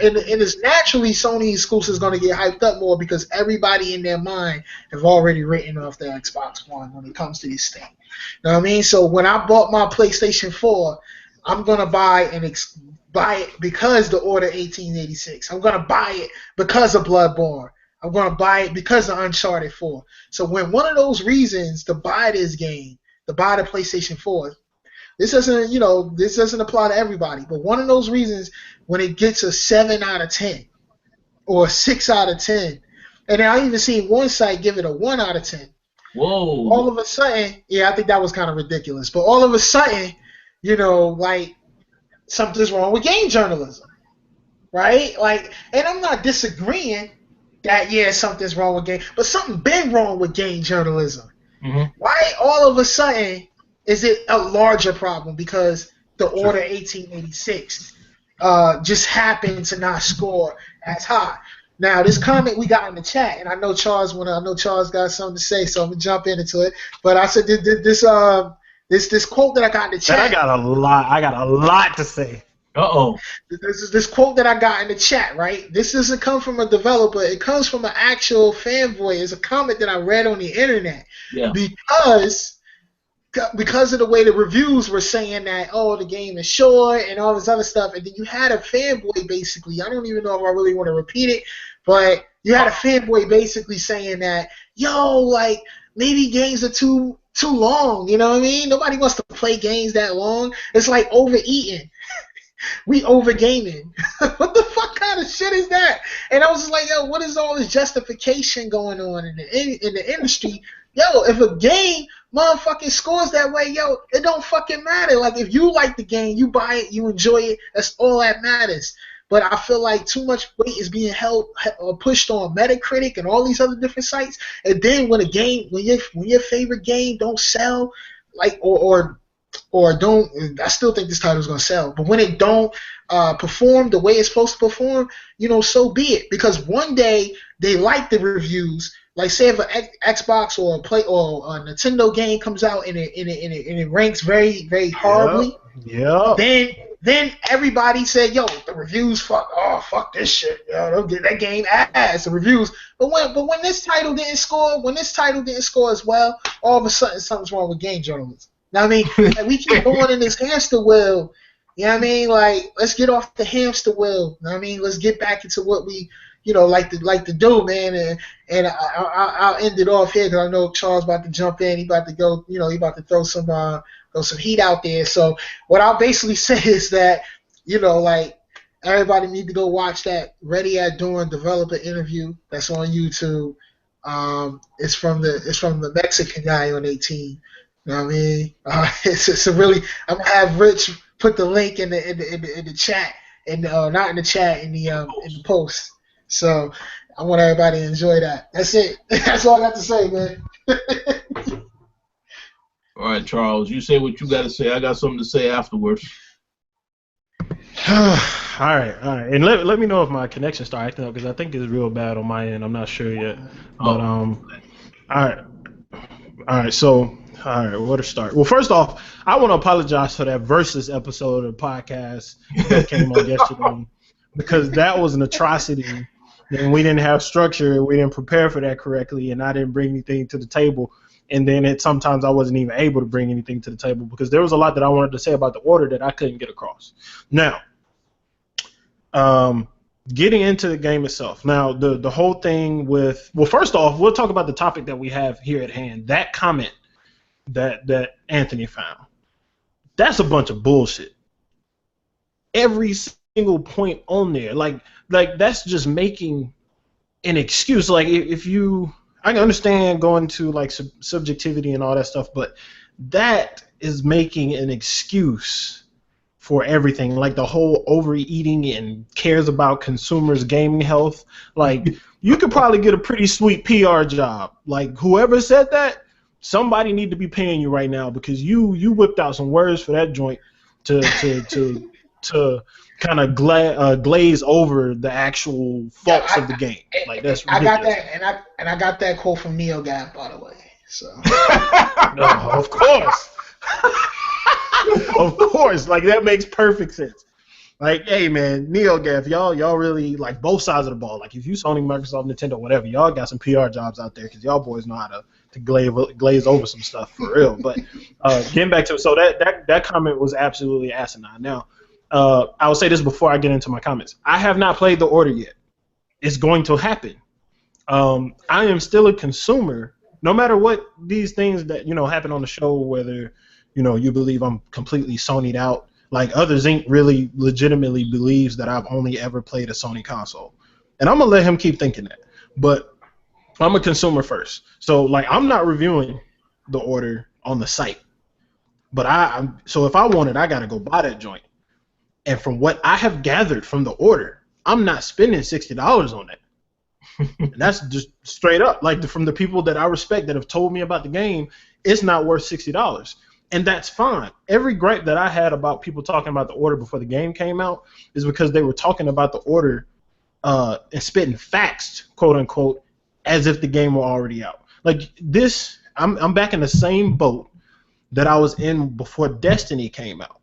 And it's naturally Sony exclusives going to get hyped up more because everybody in their mind have already written off their Xbox One when it comes to this thing. You know what I mean? So when I bought my PlayStation 4, I'm going to buy it because the Order 1886. I'm going to buy it because of Bloodborne. I'm going to buy it because of Uncharted 4. So when one of those reasons to buy this game, to buy the PlayStation 4, this doesn't apply to everybody, but one of those reasons when it gets a 7 out of 10 or a 6 out of 10, and I even seen one site give it a 1 out of 10. Whoa. All of a sudden, I think that was kind of ridiculous, but all of a sudden, like, something's wrong with game journalism, right? Like, and I'm not disagreeing that, something's wrong with game, but something been wrong with game journalism. Why all of a sudden is it a larger problem because the Order 1886 just happened to not score as high? Now, this comment we got in the chat, and I know Charles got something to say, so I'm gonna jump into it. But I said this quote that I got in the chat. I got a lot to say. This quote that I got in the chat, right? This doesn't come from a developer. It comes from an actual fanboy. It's a comment that I read on the internet. Yeah. Because because of the way the reviews were saying that, oh, the game is short and all this other stuff, and then you had a fanboy basically, I don't even know if I really want to repeat it, but you had a fanboy basically saying that, yo, like, maybe games are too long, you know what I mean? Nobody wants to play games that long. It's like overeating. We over gaming. What the fuck kind of shit is that? And I was just like, yo, what is all this justification going on in the industry? Yo, if a game motherfucking scores that way, yo, it don't fucking matter. Like, if you like the game, you buy it, you enjoy it, that's all that matters. But I feel like too much weight is being pushed on Metacritic and all these other different sites. And then when your favorite game don't sell, like, or don't, I still think this title is going to sell, but when it don't perform the way it's supposed to perform, so be it. Because one day they like the reviews. Like, say if an Xbox or a Nintendo game comes out and it ranks very, very horribly, then everybody said, yo, the reviews fuck this shit, yo, don't get that game ass, the reviews. But when this title didn't score as well, all of a sudden something's wrong with game journalism. Know what I mean? Like, we keep going in this hamster wheel. You know what I mean? Like, let's get off the hamster wheel. You know what I mean? Let's get back into what we, like to do, man. And I'll end it off here because I know Charles about to jump in. He about to go. He about to throw some heat out there. So what I'll basically say is that, like, everybody need to go watch that Ready at Dawn developer interview that's on YouTube. It's from the Mexican guy on 18. You know what I mean? It's a really. I'm gonna have Rich put the link in the chat, and not in the chat, in the post. So I want everybody to enjoy that. That's it. That's all I got to say, man. All right, Charles, you say what you got to say. I got something to say afterwards. All right, and let me know if my connection starts acting up because I think it's real bad on my end. I'm not sure yet, but all right. So. All right, where to start? Well, first off, I want to apologize for that Versus episode of the podcast that came on yesterday because that was an atrocity, and we didn't have structure, we didn't prepare for that correctly, and I didn't bring anything to the table. And then sometimes I wasn't even able to bring anything to the table because there was a lot that I wanted to say about the order that I couldn't get across. Now, getting into the game itself. Now, the whole thing with, well, first off, we'll talk about the topic that we have here at hand. That comment that Anthony found. That's a bunch of bullshit. Every single point on there, like that's just making an excuse. Like if you, I can understand going to like subjectivity and all that stuff, but that is making an excuse for everything. Like the whole overeating and cares about consumers' gaming health. Like you could probably get a pretty sweet PR job. Like whoever said that, somebody need to be paying you right now because you whipped out some words for that joint to kind of glaze over the actual faults of the game. Like that's ridiculous. I got that, and I got that quote from NeoGAF, by the way. So. No, of course, of course. Like that makes perfect sense. Like, hey man, NeoGAF, y'all really like both sides of the ball. Like if you Sony, Microsoft, Nintendo, whatever, y'all got some PR jobs out there because y'all boys know how to glaze over some stuff for real. But getting back to it, so that comment was absolutely asinine. Now, I will say this before I get into my comments. I have not played the order yet. It's going to happen. I am still a consumer, no matter what these things that happen on the show. Whether you believe I'm completely Sony'd out. Like Others Inc. really legitimately believes that I've only ever played a Sony console. And I'm going to let him keep thinking that. But I'm a consumer first. So like I'm not reviewing the order on the site. But so if I want it, I got to go buy that joint. And from what I have gathered from the order, I'm not spending $60 on that. And that's just straight up. Like from the people that I respect that have told me about the game, it's not worth $60. And that's fine. Every gripe that I had about people talking about the order before the game came out is because they were talking about the order and spitting facts, quote unquote, as if the game were already out. Like this, I'm back in the same boat that I was in before Destiny came out.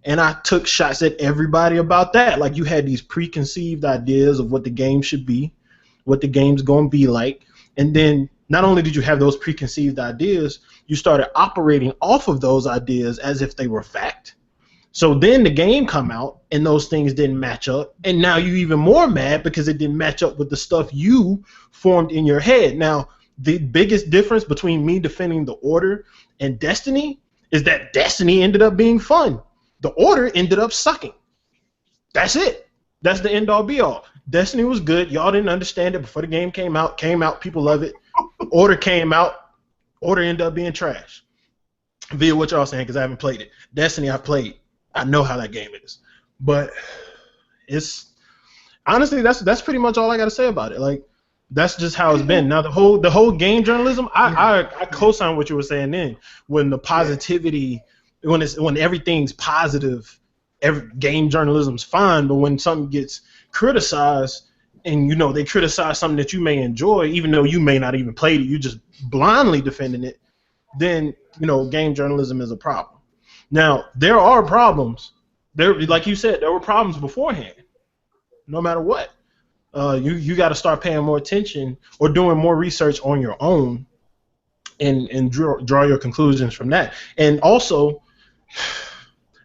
And I took shots at everybody about that. Like you had these preconceived ideas of what the game should be, what the game's going to be like. And then not only did you have those preconceived ideas, you started operating off of those ideas as if they were fact. So then the game come out and those things didn't match up, and now you're even more mad because it didn't match up with the stuff you formed in your head. Now, the biggest difference between me defending the Order and Destiny is that Destiny ended up being fun. The Order ended up sucking. That's it. That's the end all be all. Destiny was good. Y'all didn't understand it before the game came out. People love it. Order came out. Order ended up being trash. Via what y'all saying, because I haven't played it. Destiny I've played. I know how that game is. But it's honestly that's pretty much all I gotta say about it. Like, that's just how it's been. Now the whole game journalism, I co-sign what you were saying then. When the positivity, when everything's positive, game journalism's fine. But when something gets criticized, and they criticize something that you may enjoy, even though you may not even played it, you just blindly defending it, then game journalism is a problem. Now there are problems. Like you said, there were problems beforehand. No matter what. You got to start paying more attention or doing more research on your own, and draw your conclusions from that. And also,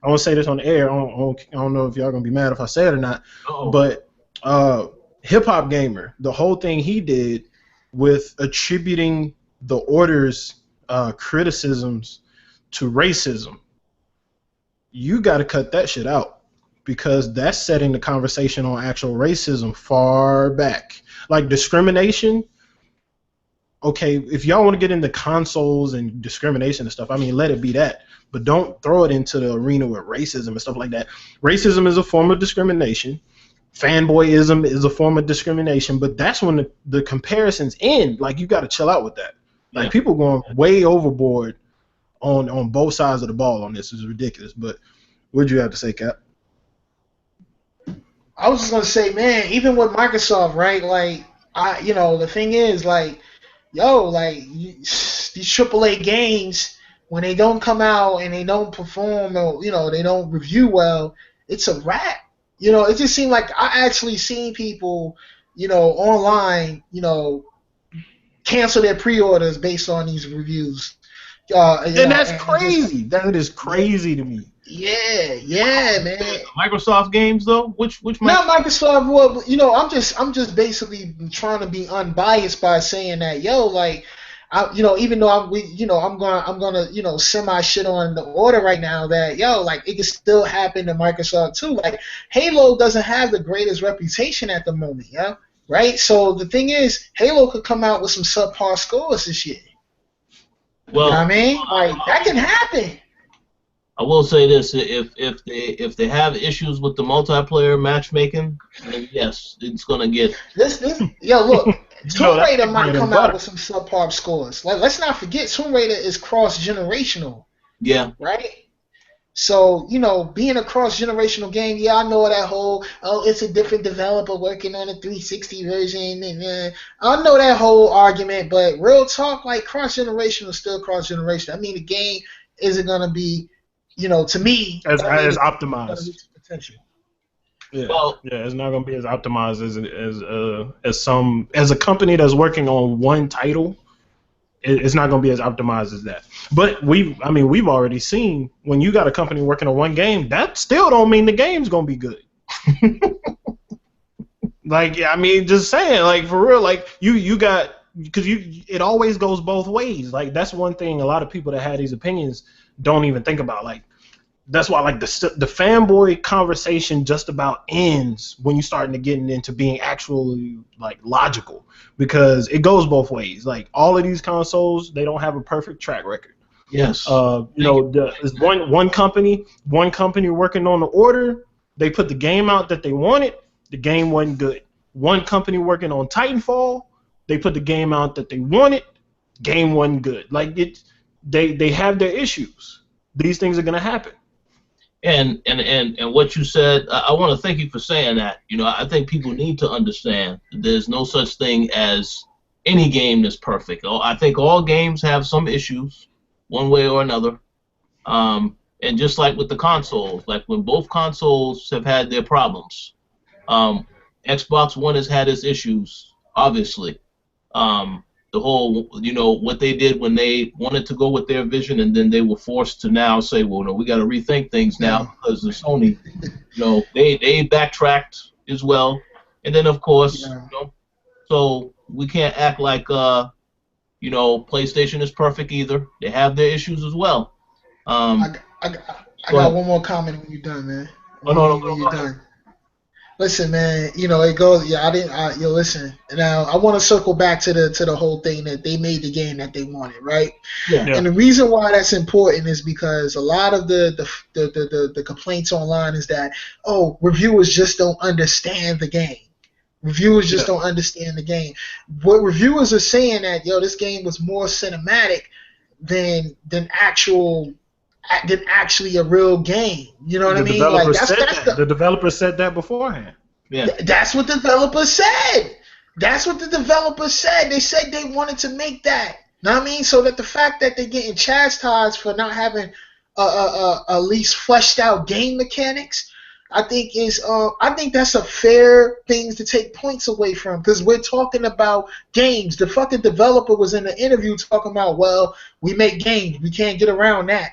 I want to say this on the air. I don't know if y'all gonna be mad if I say it or not. But HipHopGamer, the whole thing he did with attributing the Order's criticisms to racism, you got to cut that shit out, because that's setting the conversation on actual racism far back. Like discrimination, okay, if y'all want to get into consoles and discrimination and stuff, I mean, let it be that. But don't throw it into the arena with racism and stuff like that. Racism is a form of discrimination. Fanboyism is a form of discrimination. But that's when the comparisons end. Like, you got to chill out with that. Like, people going way overboard on both sides of the ball on this. Is ridiculous. But what'd you have to say, Cap? I was just gonna say, man, even with Microsoft, right? Like, the thing is, like, these AAA games, when they don't come out and they don't perform, or they don't review well, it's a wrap. It just seemed like I actually seen people, online, cancel their pre-orders based on these reviews. And that's crazy. That is crazy to me. Yeah, man. Microsoft games though, which not Microsoft. Well, I'm just basically trying to be unbiased by saying that, even though I'm gonna semi shit on the Order right now, that it can still happen to Microsoft too. Like, Halo doesn't have the greatest reputation at the moment, right? So the thing is, Halo could come out with some subpar scores this year. Well, you know what I mean, like, that can happen. I will say this: if they have issues with the multiplayer matchmaking, then yes, it's gonna get this. Look, Tomb Raider might come out with some subpar scores. Like, let's not forget, Tomb Raider is cross-generational. Yeah. Right. So being a cross-generational game, I know that whole it's a different developer working on a 360 version, and I know that whole argument. But real talk, like, cross-generational is still cross-generational. I mean, the game isn't gonna be, to me, as optimized. Potential. Yeah, it's not gonna be as optimized as a company that's working on one title. It's not gonna be as optimized as that. But we've already seen, when you got a company working on one game, that still don't mean the game's gonna be good. Like, just saying, like, for real, like, you got, because it always goes both ways. Like, that's one thing a lot of people that have these opinions don't even think about. Like, that's why, like, the fanboy conversation just about ends when you starting to get into being actually, like, logical, because it goes both ways. Like, all of these consoles, they don't have a perfect track record. Yes. There's one company working on the Order. They put the game out that they wanted. The game wasn't good. One company working on Titanfall. They put the game out that they wanted. Game wasn't good. Like, they have their issues. These things are gonna happen. And what you said, I want to thank you for saying that. I think people need to understand that there's no such thing as any game that's perfect. I think all games have some issues, one way or another. And just like with the consoles, like when both consoles have had their problems, Xbox One has had its issues, obviously. the whole, what they did when they wanted to go with their vision, and then they were forced to now say, well, no, we got to rethink things now because of Sony. They backtracked as well, and then of course, so we can't act like PlayStation is perfect either. They have their issues as well. I got one more comment when you're done, man. When you're done. Listen, man. It goes. Yeah, listen. Now I want to circle back to the whole thing that they made the game that they wanted, right? Yeah. And the reason why that's important is because a lot of the complaints online is that reviewers just don't understand the game. Reviewers just don't understand the game. What reviewers are saying that this game was more cinematic than actually a real game. You know what I mean? The developer said that beforehand. Yeah. That's what the developer said. They said they wanted to make that. Know what I mean? So that the fact that they're getting chastised for not having at least fleshed out game mechanics, I think that's a fair thing to take points away from, because we're talking about games. The fucking developer was in the interview talking about, well, we make games, we can't get around that.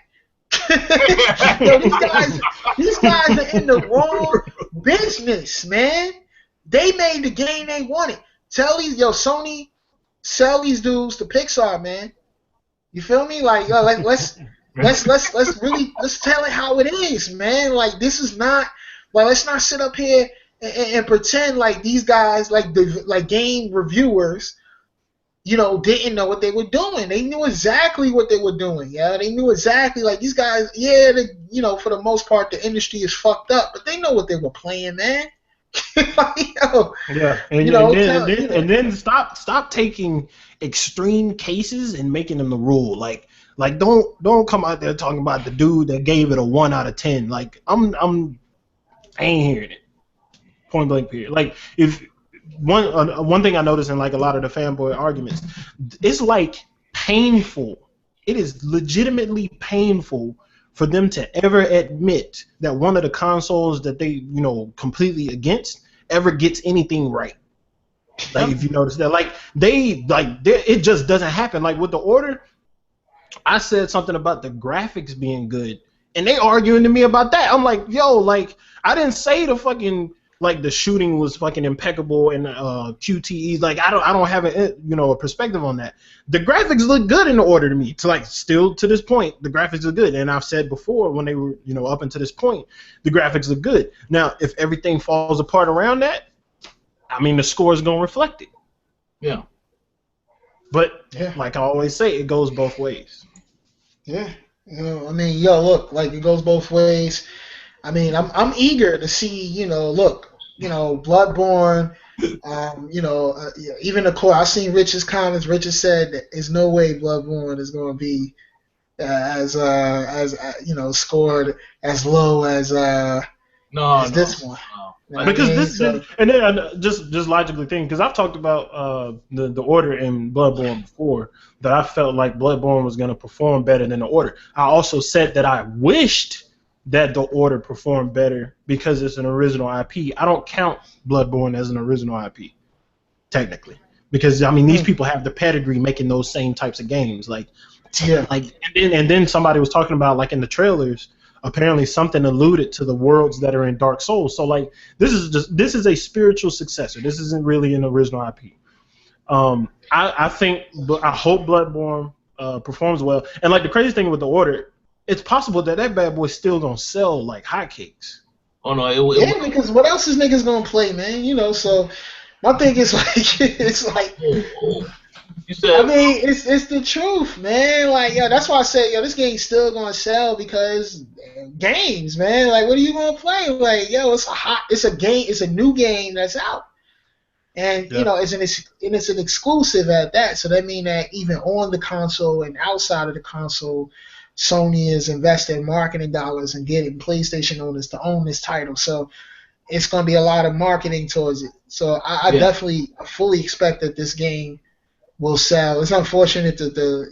These guys are in the wrong business, man. They made the game they wanted. Tell these Sony, sell these dudes to Pixar, man. You feel me? Like, let's tell it how it is, man. Like, this is not let's not sit up here and pretend like these guys, like game reviewers, didn't know what they were doing. They knew exactly what they were doing. Yeah, they knew exactly. Like, these guys, for the most part, the industry is fucked up, but they know what they were playing, man. And then stop taking extreme cases and making them the rule. Like don't come out there talking about the dude that gave it a 1 out of 10. Like I ain't hearing it. Point blank period. Like, if one thing I noticed in like a lot of the fanboy arguments, it's like painful. It is legitimately painful for them to ever admit that one of the consoles that they completely against ever gets anything right. Like, if you notice that, it just doesn't happen. Like with the Order, I said something about the graphics being good, and they arguing to me about that. I'm like, I didn't say the fucking the shooting was fucking impeccable and QTEs. Like, I don't have a perspective on that. The graphics look good in the Order to me. Still to this point, the graphics are good. And I've said before, when they were up until this point, the graphics are good. Now, if everything falls apart around that, I mean, the score is gonna reflect it. Yeah. But like I always say, it goes both ways. Yeah. Look, it goes both ways. I mean, I'm eager to see, Bloodborne, even the core. I've seen Rich's comments. Rich has said that there's no way Bloodborne is going to be as scored as low as this one. Because just logically thinking, because I've talked about the Order and Bloodborne before, that I felt like Bloodborne was going to perform better than the Order. I also said that I wished that the Order performed better because it's an original IP. I don't count Bloodborne as an original IP, technically, because these people have the pedigree making those same types of games. And then somebody was talking about in the trailers. Apparently, something alluded to the worlds that are in Dark Souls. So this is a spiritual successor. This isn't really an original IP. I hope Bloodborne performs well. And the crazy thing with the Order, it's possible that bad boy's still gonna sell like hotcakes. Oh no, because what else is niggas gonna play, man? So my thing is it's like. You said, it's the truth, man. That's why I said, this game's still gonna sell because games, man. What are you gonna play? It's a game. It's a new game that's out, and it's an exclusive at that. So that means that even on the console and outside of the console, Sony is investing marketing dollars and getting PlayStation owners to own this title. So it's gonna be a lot of marketing towards it. So I definitely fully expect that this game will sell. It's unfortunate that the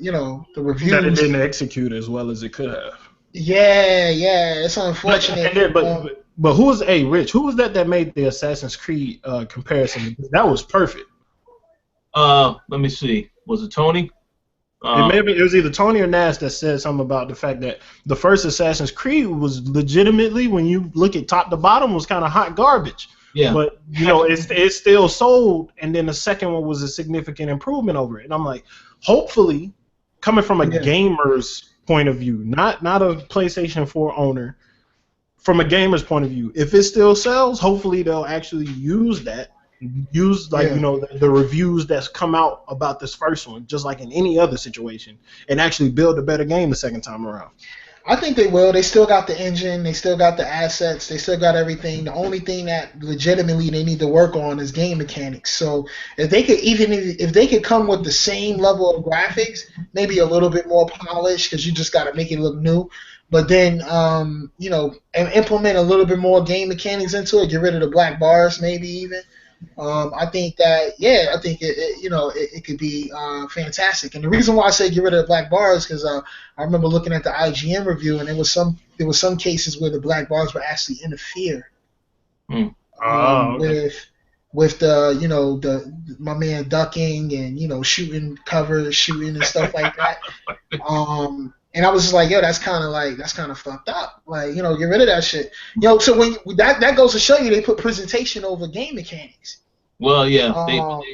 reviews that it didn't execute as well as it could have. Yeah, it's unfortunate. But who was Rich? Who was that made the Assassin's Creed comparison? That was perfect. Let me see. Was it Tony? It was either Tony or Nash that said something about the fact that the first Assassin's Creed was legitimately, when you look at top to bottom, was kind of hot garbage. Yeah. But it still sold, and then the second one was a significant improvement over it. And I'm like, hopefully, coming from a gamer's point of view, not a PlayStation 4 owner, from a gamer's point of view, if it still sells, hopefully they'll actually use that. The reviews that's come out about this first one, just like in any other situation, and actually build a better game the second time around. I think they will. They still got the engine. They still got the assets. They still got everything. The only thing that legitimately they need to work on is game mechanics. So if they could come with the same level of graphics, maybe a little bit more polished, because you just got to make it look new. But then, and implement a little bit more game mechanics into it. Get rid of the black bars, maybe even. I think that, I think it could be fantastic. And the reason why I say get rid of the black bars, because I remember looking at the IGN review, and there was some cases where the black bars would actually interfere with my man ducking and shooting and stuff like that. And I was just like, that's kind of fucked up. Like, get rid of that shit. So when that goes to show you, they put presentation over game mechanics. Well, yeah,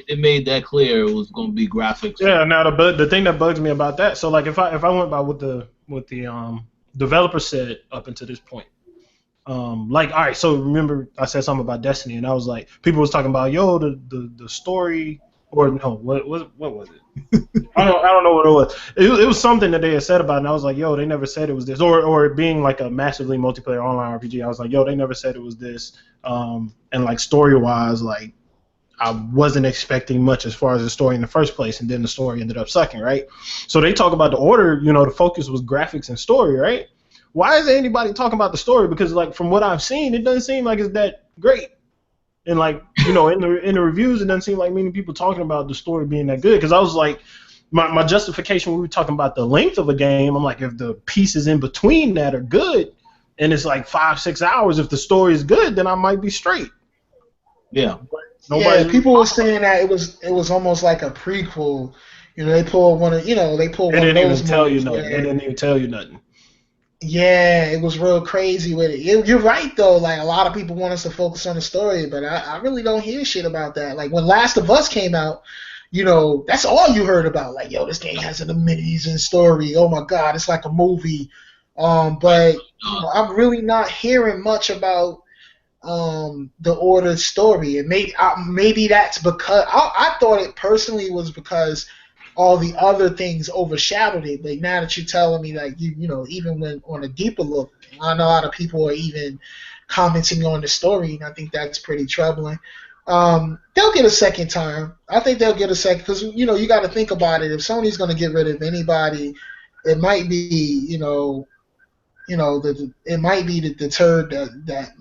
they made that clear. It was going to be graphics. Yeah. Now the thing that bugs me about that, so like if I went by what the developer said up until this point, all right. So remember I said something about Destiny, and I was like, people was talking about the story. Or no, what was it? I don't know what it was. It was something that they had said about it, and I was like, they never said it was this. Or it being like a massively multiplayer online RPG. I was like, they never said it was this. And like story-wise, like I wasn't expecting much as far as the story in the first place, and then the story ended up sucking, right? So they talk about the order, the focus was graphics and story, right? Why isn't anybody talking about the story? Because like from what I've seen, it doesn't seem like it's that great. And like in the reviews, it doesn't seem like many people talking about the story being that good. Because I was like, my justification when we were talking about the length of a game, I'm like, if the pieces in between that are good, and it's like 5-6 hours, if the story is good, then I might be straight. Yeah. People were saying that it was almost like a prequel. They pulled one of They didn't even tell you nothing. They didn't even tell you nothing. Yeah, it was real crazy with it. You're right, though. Like, a lot of people want us to focus on the story, but I really don't hear shit about that. Like, when Last of Us came out, that's all you heard about. Like, this game has an amazing story. Oh, my God, it's like a movie. But I'm really not hearing much about the Order story. And maybe that's because I thought it personally was because all the other things overshadowed it. But now that you're telling me, like, even when on a deeper look, I know a lot of people are even commenting on the story, and I think that's pretty troubling. They'll get a second time. I think they'll get a second, because you got to think about it. If Sony's going to get rid of anybody, it might be it might be the turd that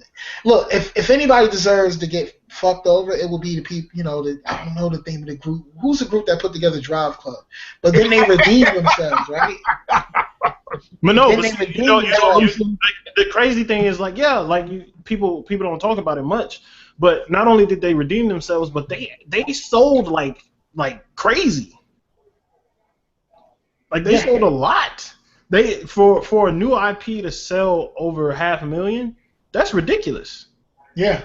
look. If anybody deserves to get fucked over, it will be the people. I don't know the name of the group. Who's the group that put together Drive Club? But then they redeemed themselves, right? But no, the crazy thing is people don't talk about it much. But not only did they redeem themselves, but they sold like crazy. Like they sold a lot. They for a new IP to sell over 500,000, that's ridiculous. Yeah.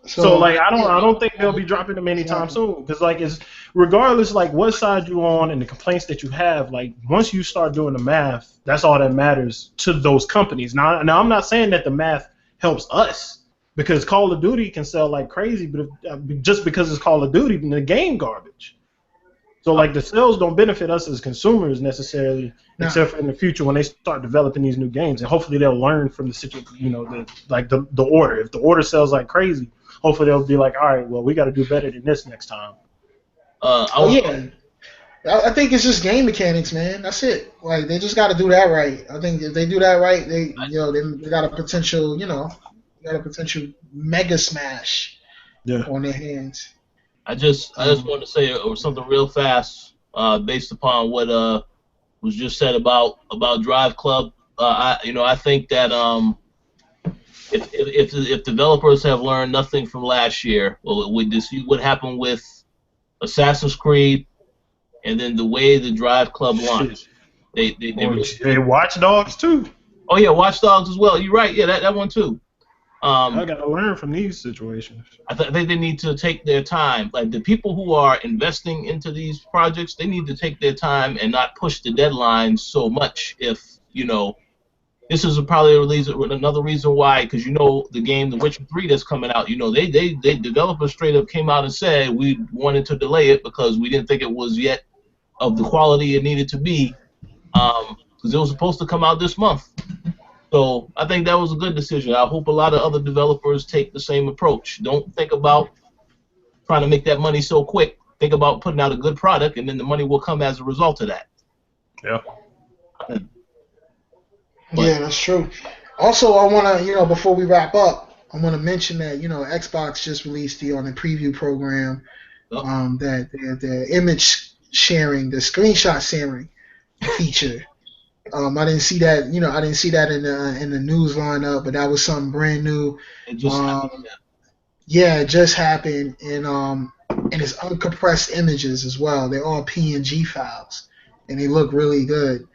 So like I don't think they'll be dropping them anytime soon, because like it's regardless like what side you're on and the complaints that you have, like once you start doing the math, that's all that matters to those companies. Now I'm not saying that the math helps us, because Call of Duty can sell like crazy, but just because it's Call of Duty, then the game garbage. So like the sales don't benefit us as consumers necessarily, except for in the future when they start developing these new games, and hopefully they'll learn from the situation. The order. If the order sells like crazy, hopefully they'll be like, all right, well we got to do better than this next time. I think it's just game mechanics, man. That's it. Like they just got to do that right. I think if they do that right, they got a potential, mega smash on their hands. I just want to say something real fast, based upon what was just said about Drive Club. I think that if developers have learned nothing from last year, well, we see what happened with Assassin's Creed, and then the way the Drive Club launched. They Hey, Watch Dogs too. Oh yeah, Watch Dogs as well. You're right. Yeah, that one too. I gotta learn from these situations. I think they need to take their time. Like the people who are investing into these projects, they need to take their time and not push the deadlines so much. If this is probably another reason why, because the game The Witcher 3 that's coming out. They developers straight up came out and said we wanted to delay it because we didn't think it was yet of the quality it needed to be. Because it was supposed to come out this month. So I think that was a good decision. I hope a lot of other developers take the same approach. Don't think about trying to make that money so quick. Think about putting out a good product, and then the money will come as a result of that. Yeah. Yeah, that's true. Also, I want to, before we wrap up, I want to mention that, Xbox just released the preview program that the image sharing, the screenshot sharing feature. I didn't see that. I didn't see that in the news lineup, but that was something brand new. It just happened. Yeah, it just happened, and it's uncompressed images as well. They're all PNG files, and they look really good.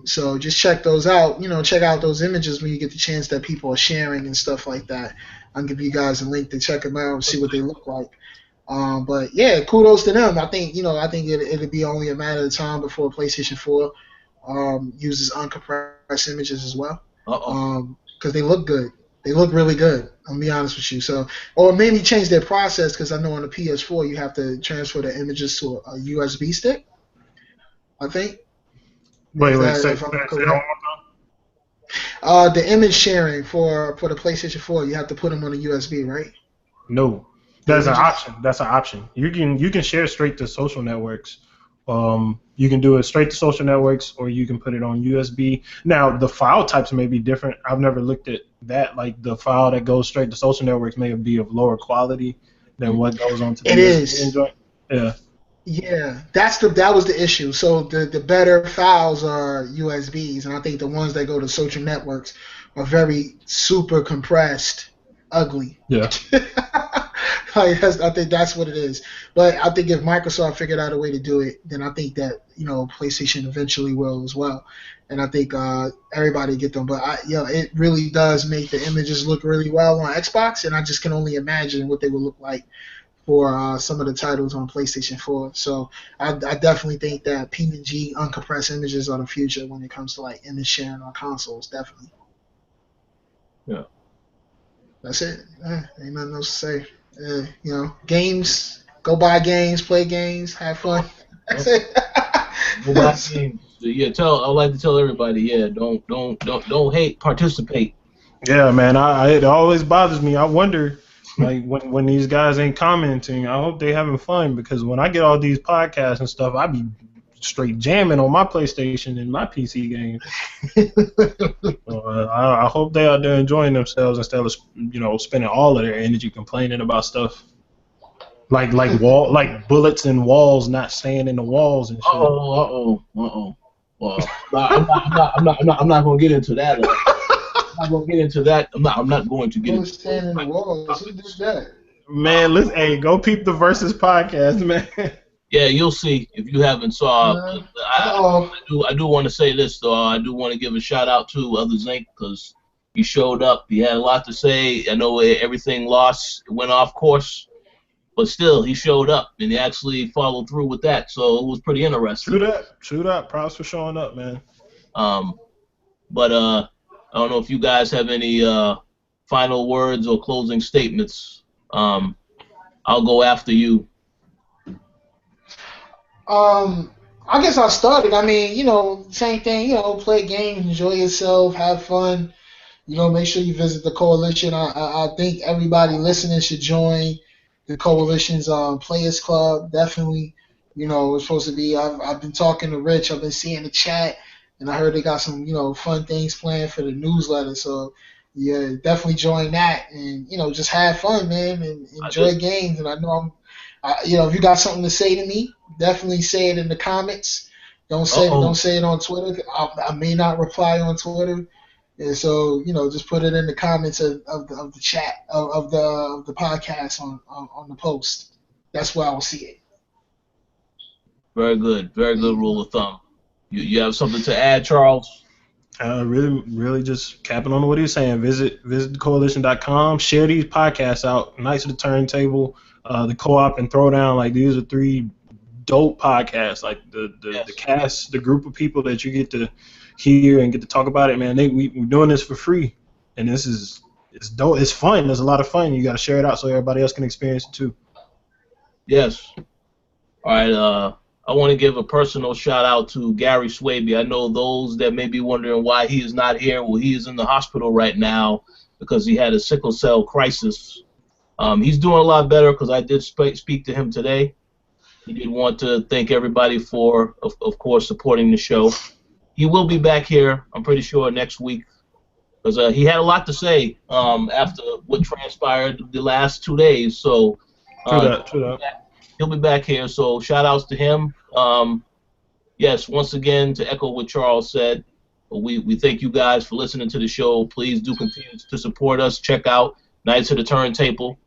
So just check those out. Check out those images when you get the chance that people are sharing and stuff like that. I'll give you guys a link to check them out and see what they look like. But yeah, kudos to them. I think it'll be only a matter of time before PlayStation 4 uses uncompressed images as well. Because they look good. They look really good. I'll be honest with you. So, or maybe change their process, because I know on the PS4 you have to transfer the images to a USB stick, I think. Wait, say that one more time. The image sharing for the PlayStation 4, you have to put them on a USB, right? No, that's an option. That's an option. You can share straight to social networks. You can do it straight to social networks, or you can put it on USB. Now, the file types may be different. I've never looked at that. Like the file that goes straight to social networks may be of lower quality than what goes onto the USB joint. Yeah. Yeah, that was the issue. So the better files are USBs, and I think the ones that go to social networks are very super compressed, ugly. Yeah. I think that's what it is. But I think if Microsoft figured out a way to do it, then I think that PlayStation eventually will as well. And I think everybody get them. But it really does make the images look really well on Xbox, and I just can only imagine what they would look like for some of the titles on PlayStation 4. So I definitely think that PNG uncompressed images are the future when it comes to like image sharing on consoles. Definitely. Yeah. That's it. Ain't nothing else to say. Games. Go buy games, play games, have fun. That's it. Go buy games. Yeah, I like to tell everybody. Yeah, don't hate. Participate. Yeah, man. It always bothers me. I wonder. Like when these guys ain't commenting, I hope they having fun, because when I get all these podcasts and stuff, I be straight jamming on my PlayStation and my PC games. I hope they out there enjoying themselves instead of spending all of their energy complaining about stuff like bullets and walls not staying in the walls and shit. Well, I'm not gonna get into that. I'm not going to get into that. I'm not going to get into that. Who did that? Man, listen, go peep the Versus podcast, man. Yeah, you'll see if you haven't saw. I do want to say this, though. I do want to give a shout out to Other Zinc, because he showed up. He had a lot to say. I know everything went off course, but still, he showed up, and he actually followed through with that. So it was pretty interesting. True that. Props for showing up, man. But I don't know if you guys have any final words or closing statements. I'll go after you. I guess I started. I mean, same thing. Play games, enjoy yourself, have fun. Make sure you visit the Koalition. I think everybody listening should join the Coalition's Players Club. Definitely. It's supposed to be. I've been talking to Rich. I've been seeing the chat. And I heard they got some, fun things planned for the newsletter. So, yeah, definitely join that and, just have fun, man, and enjoy games. And I know if you got something to say to me, definitely say it in the comments. Don't say it on Twitter. I may not reply on Twitter. And so, just put it in the comments of the chat of the podcast on the post. That's where I will see it. Very good. Very good rule of thumb. You have something to add, Charles? Really just capping on what he was saying. Visit thecoalition.com. Share these podcasts out. Knights of the Turntable, the Co-op and Throwdown. Like, these are 3 dope podcasts. Like, the cast, the group of people that you get to hear and get to talk about it, man. We're doing this for free, and it's dope. It's fun. There's a lot of fun. You got to share it out so everybody else can experience it too. Yes. All right. I want to give a personal shout out to Gary Swaby. I know those that may be wondering why he is not here. Well, he is in the hospital right now because he had a sickle cell crisis. He's doing a lot better because I did speak to him today. He did want to thank everybody for, of course, supporting the show. He will be back here, I'm pretty sure, next week because he had a lot to say after what transpired the last 2 days. So, True that. He'll be back here, so shout-outs to him. Yes, once again, to echo what Charles said, we thank you guys for listening to the show. Please do continue to support us. Check out Knights of the Turntable,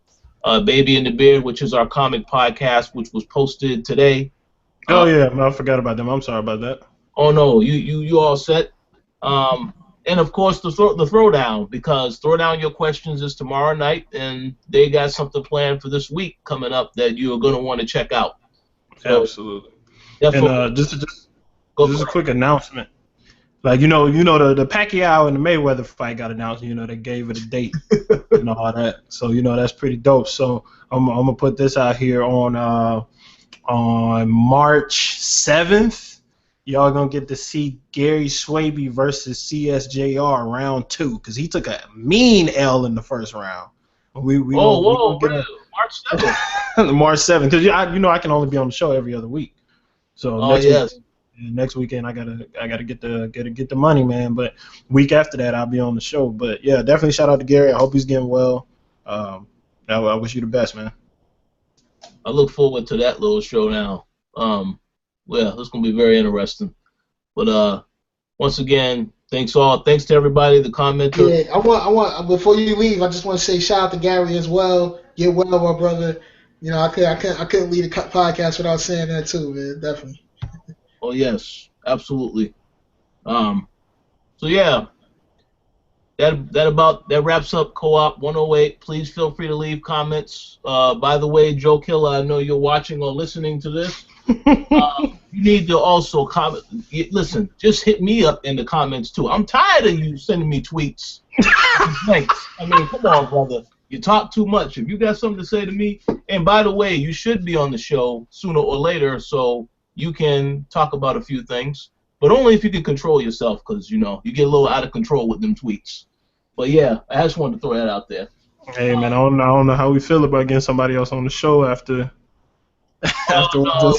Baby and the Beard, which is our comic podcast, which was posted today. Oh, yeah, I forgot about them. I'm sorry about that. Oh, no, you all set. And, of course, the Throwdown, because Throwdown Your Questions is tomorrow night, and they got something planned for this week coming up that you're going to want to check out. So, absolutely. And just a quick announcement. Like, the Pacquiao and the Mayweather fight got announced. They gave it a date and all that. So, that's pretty dope. So, I'm going to put this out here on March 7th. Y'all gonna get to see Gary Swaby versus CSJR round 2 because he took a mean L in the first round. March 7th. March 7th, because I can only be on the show every other week. So next weekend I gotta get the money, man. But week after that I'll be on the show. But yeah, definitely shout out to Gary. I hope he's getting well. I wish you the best, man. I look forward to that little show now. Well, it's going to be very interesting. But once again, thanks to everybody, the commenters. Yeah, I want before you leave, I just want to say shout out to Gary as well. Get well, my brother. I couldn't lead a podcast without saying that too, man. Definitely. Oh yes, absolutely. So yeah, that wraps up Co-op 108. Please feel free to leave comments. By the way, Joe Killer, I know you're watching or listening to this. You need to also comment. Listen, just hit me up in the comments too. I'm tired of you sending me tweets. Thanks. I mean, come on, brother. You talk too much. If you got something to say to me, and by the way, you should be on the show sooner or later, so you can talk about a few things, but only if you can control yourself, because you get a little out of control with them tweets. But yeah, I just wanted to throw that out there. Hey man, I don't know how we feel about getting somebody else on the show after. We'll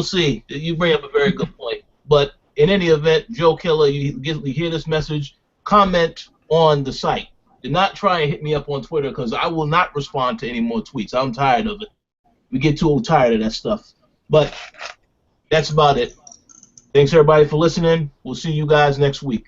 see. You bring up a very good point. But in any event, Joe Killer, you hear this message, comment on the site. Do not try and hit me up on Twitter because I will not respond to any more tweets. I'm tired of it. We get too tired of that stuff. But that's about it. Thanks everybody for listening. We'll see you guys next week.